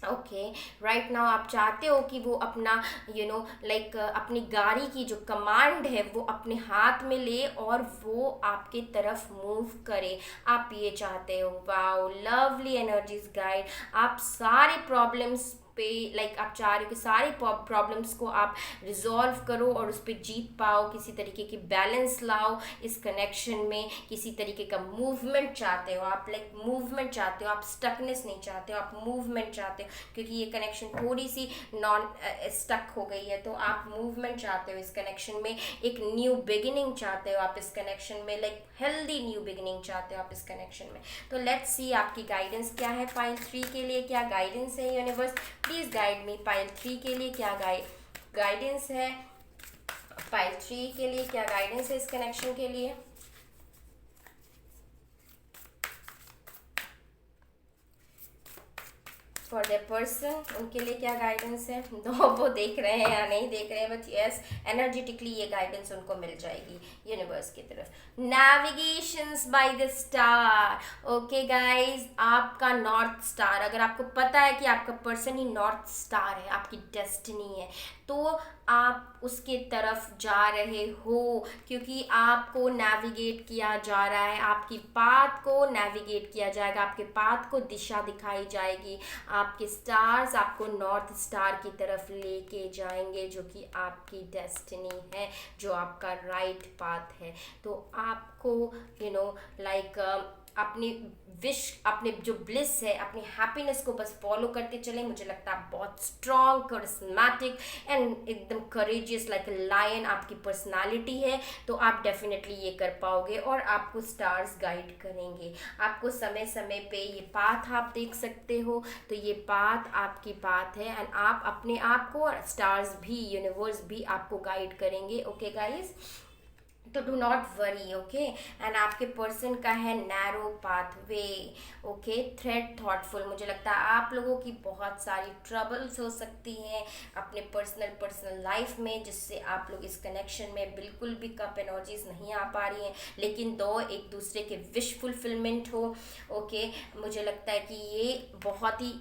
ओके, राइट नाउ आप चाहते हो कि वो अपना लाइक अपनी गाड़ी की जो कमांड है वो अपने हाथ में ले और वो आपके तरफ मूव करे, आप ये चाहते हो। वाओ, लवली एनर्जीज गाइड, आप सारे प्रॉब्लम्स पे लाइक आप चाह रहे हो कि सारी प्रॉब्लम्स को आप रिजॉल्व करो और उस पर जीत पाओ, किसी तरीके की बैलेंस लाओ इस कनेक्शन में, किसी तरीके का मूवमेंट चाहते हो आप, लाइक मूवमेंट चाहते हो आप, स्टकनेस नहीं चाहते हो आप, मूवमेंट चाहते हो क्योंकि ये कनेक्शन थोड़ी सी नॉन स्टक हो गई है, तो आप मूवमेंट चाहते हो इस कनेक्शन में, एक न्यू बिगिनिंग चाहते हो आप इस कनेक्शन में, लाइक हेल्दी न्यू बिगिनिंग चाहते हो आप इस कनेक्शन में। तो लेट्स सी आपकी गाइडेंस क्या है पाइल 3 के लिए, क्या गाइडेंस है universe, please guide me. Pile 3 के लिए क्या गाइडेंस है, पाइल 3 के लिए क्या गाइडेंस है इस कनेक्शन के लिए। फॉर द पर्सन, उनके लिए क्या गाइडेंस है। दो वो देख रहे हैं या नहीं देख रहे हैं, बट यस एनर्जेटिकली ये गाइडेंस उनको मिल जाएगी यूनिवर्स की तरफ। Navigations by the star. Okay guys, आपका नॉर्थ स्टार, अगर आपको पता है कि आपका पर्सन ही नॉर्थ स्टार है, आपकी डेस्टिनी है, तो आप उसके तरफ जा रहे हो क्योंकि आपको नेविगेट किया जा रहा है, आपकी पाथ को नेविगेट किया जाएगा, आपके पाथ को दिशा दिखाई जाएगी, आपके स्टार्स आपको नॉर्थ स्टार की तरफ लेके जाएंगे जो कि आपकी डेस्टिनी है, जो आपका राइट पाथ है। तो आपको लाइक अपनी विश, अपने जो ब्लिस है, अपनी हैप्पीनेस को बस फॉलो करते चलें। मुझे लगता है आप बहुत स्ट्रॉन्ग, करिस्मेटिक एंड एकदम करेजियस लाइक अ लायन आपकी पर्सनालिटी है, तो आप डेफिनेटली ये कर पाओगे और आपको स्टार्स गाइड करेंगे। आपको समय समय पे ये पाथ आप देख सकते हो, तो ये पाथ आपकी पाथ है एंड आप अपने आप को, और स्टार्स भी, यूनिवर्स भी आपको गाइड करेंगे। ओके गाइज, तो do not worry. Okay, and आपके पर्सन का है narrow pathway. Okay, thread thoughtful. मुझे लगता है आप लोगों की बहुत सारी ट्रबल्स हो सकती हैं अपने पर्सनल लाइफ में, जिससे आप लोग इस कनेक्शन में बिल्कुल भी कप एनर्जीज नहीं आ पा रही हैं, लेकिन दो एक दूसरे के विश फुलफिलमेंट हो। ओके, मुझे लगता है कि ये बहुत ही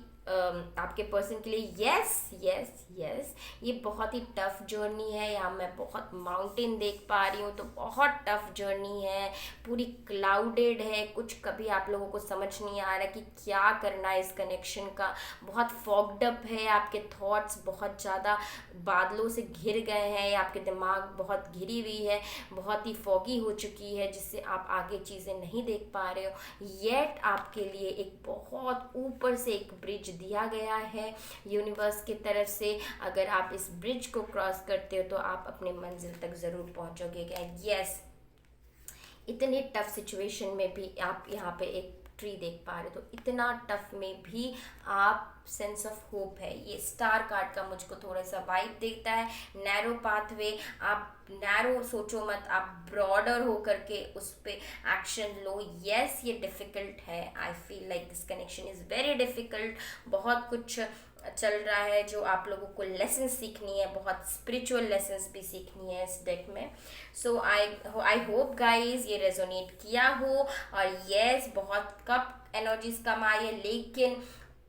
आपके पर्सन के लिए यस यस यस, ये बहुत ही टफ जर्नी है। यहाँ मैं बहुत माउंटेन देख पा रही हूँ, तो बहुत टफ जर्नी है, पूरी क्लाउडेड है। कुछ कभी आप लोगों को समझ नहीं आ रहा कि क्या करना है इस कनेक्शन का। बहुत फॉग्ड अप है, आपके थॉट्स बहुत ज़्यादा बादलों से घिर गए हैं, आपके दिमाग बहुत घिरी हुई है, बहुत ही फॉगी हो चुकी है, जिससे आप आगे चीज़ें नहीं देख पा रहे हो। येट आपके लिए एक बहुत ऊपर से एक ब्रिज दिया गया है यूनिवर्स की तरफ से। अगर आप इस ब्रिज को क्रॉस करते हो तो आप अपने मंजिल तक ज़रूर पहुंचोगे। यस, इतने टफ सिचुएशन में भी आप यहाँ पे एक ट्री देख पा रहे हो, तो इतना टफ में भी आप सेंस ऑफ होप है। ये स्टार कार्ड का मुझको थोड़ा सा वाइब देता है। नैरो पाथवे, आप नैरो सोचो मत, आप ब्रॉडर हो करके उस पर एक्शन लो। यस, ये डिफ़िकल्ट है, I feel like this connection is very difficult. बहुत कुछ चल रहा है जो आप लोगों को लेसन सीखनी है, बहुत स्पिरिचुअल लेसन्स भी सीखनी है इस डेक में। सो आई होप गाइज ये रेजोनेट किया हो। और यस, बहुत कप एनर्जीज कम आई है, लेकिन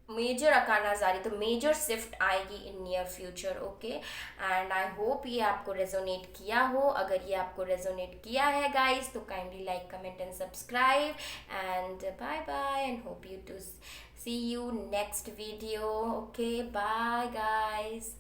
मेजर अकाना जारी, तो मेजर शिफ्ट आएगी in near future. Okay, and I hope ये आपको रेजोनेट किया हो। अगर ये आपको रेजोनेट किया है गाइज, तो kindly like, comment and subscribe, and bye bye, and hope you to see you next video. Okay, bye guys.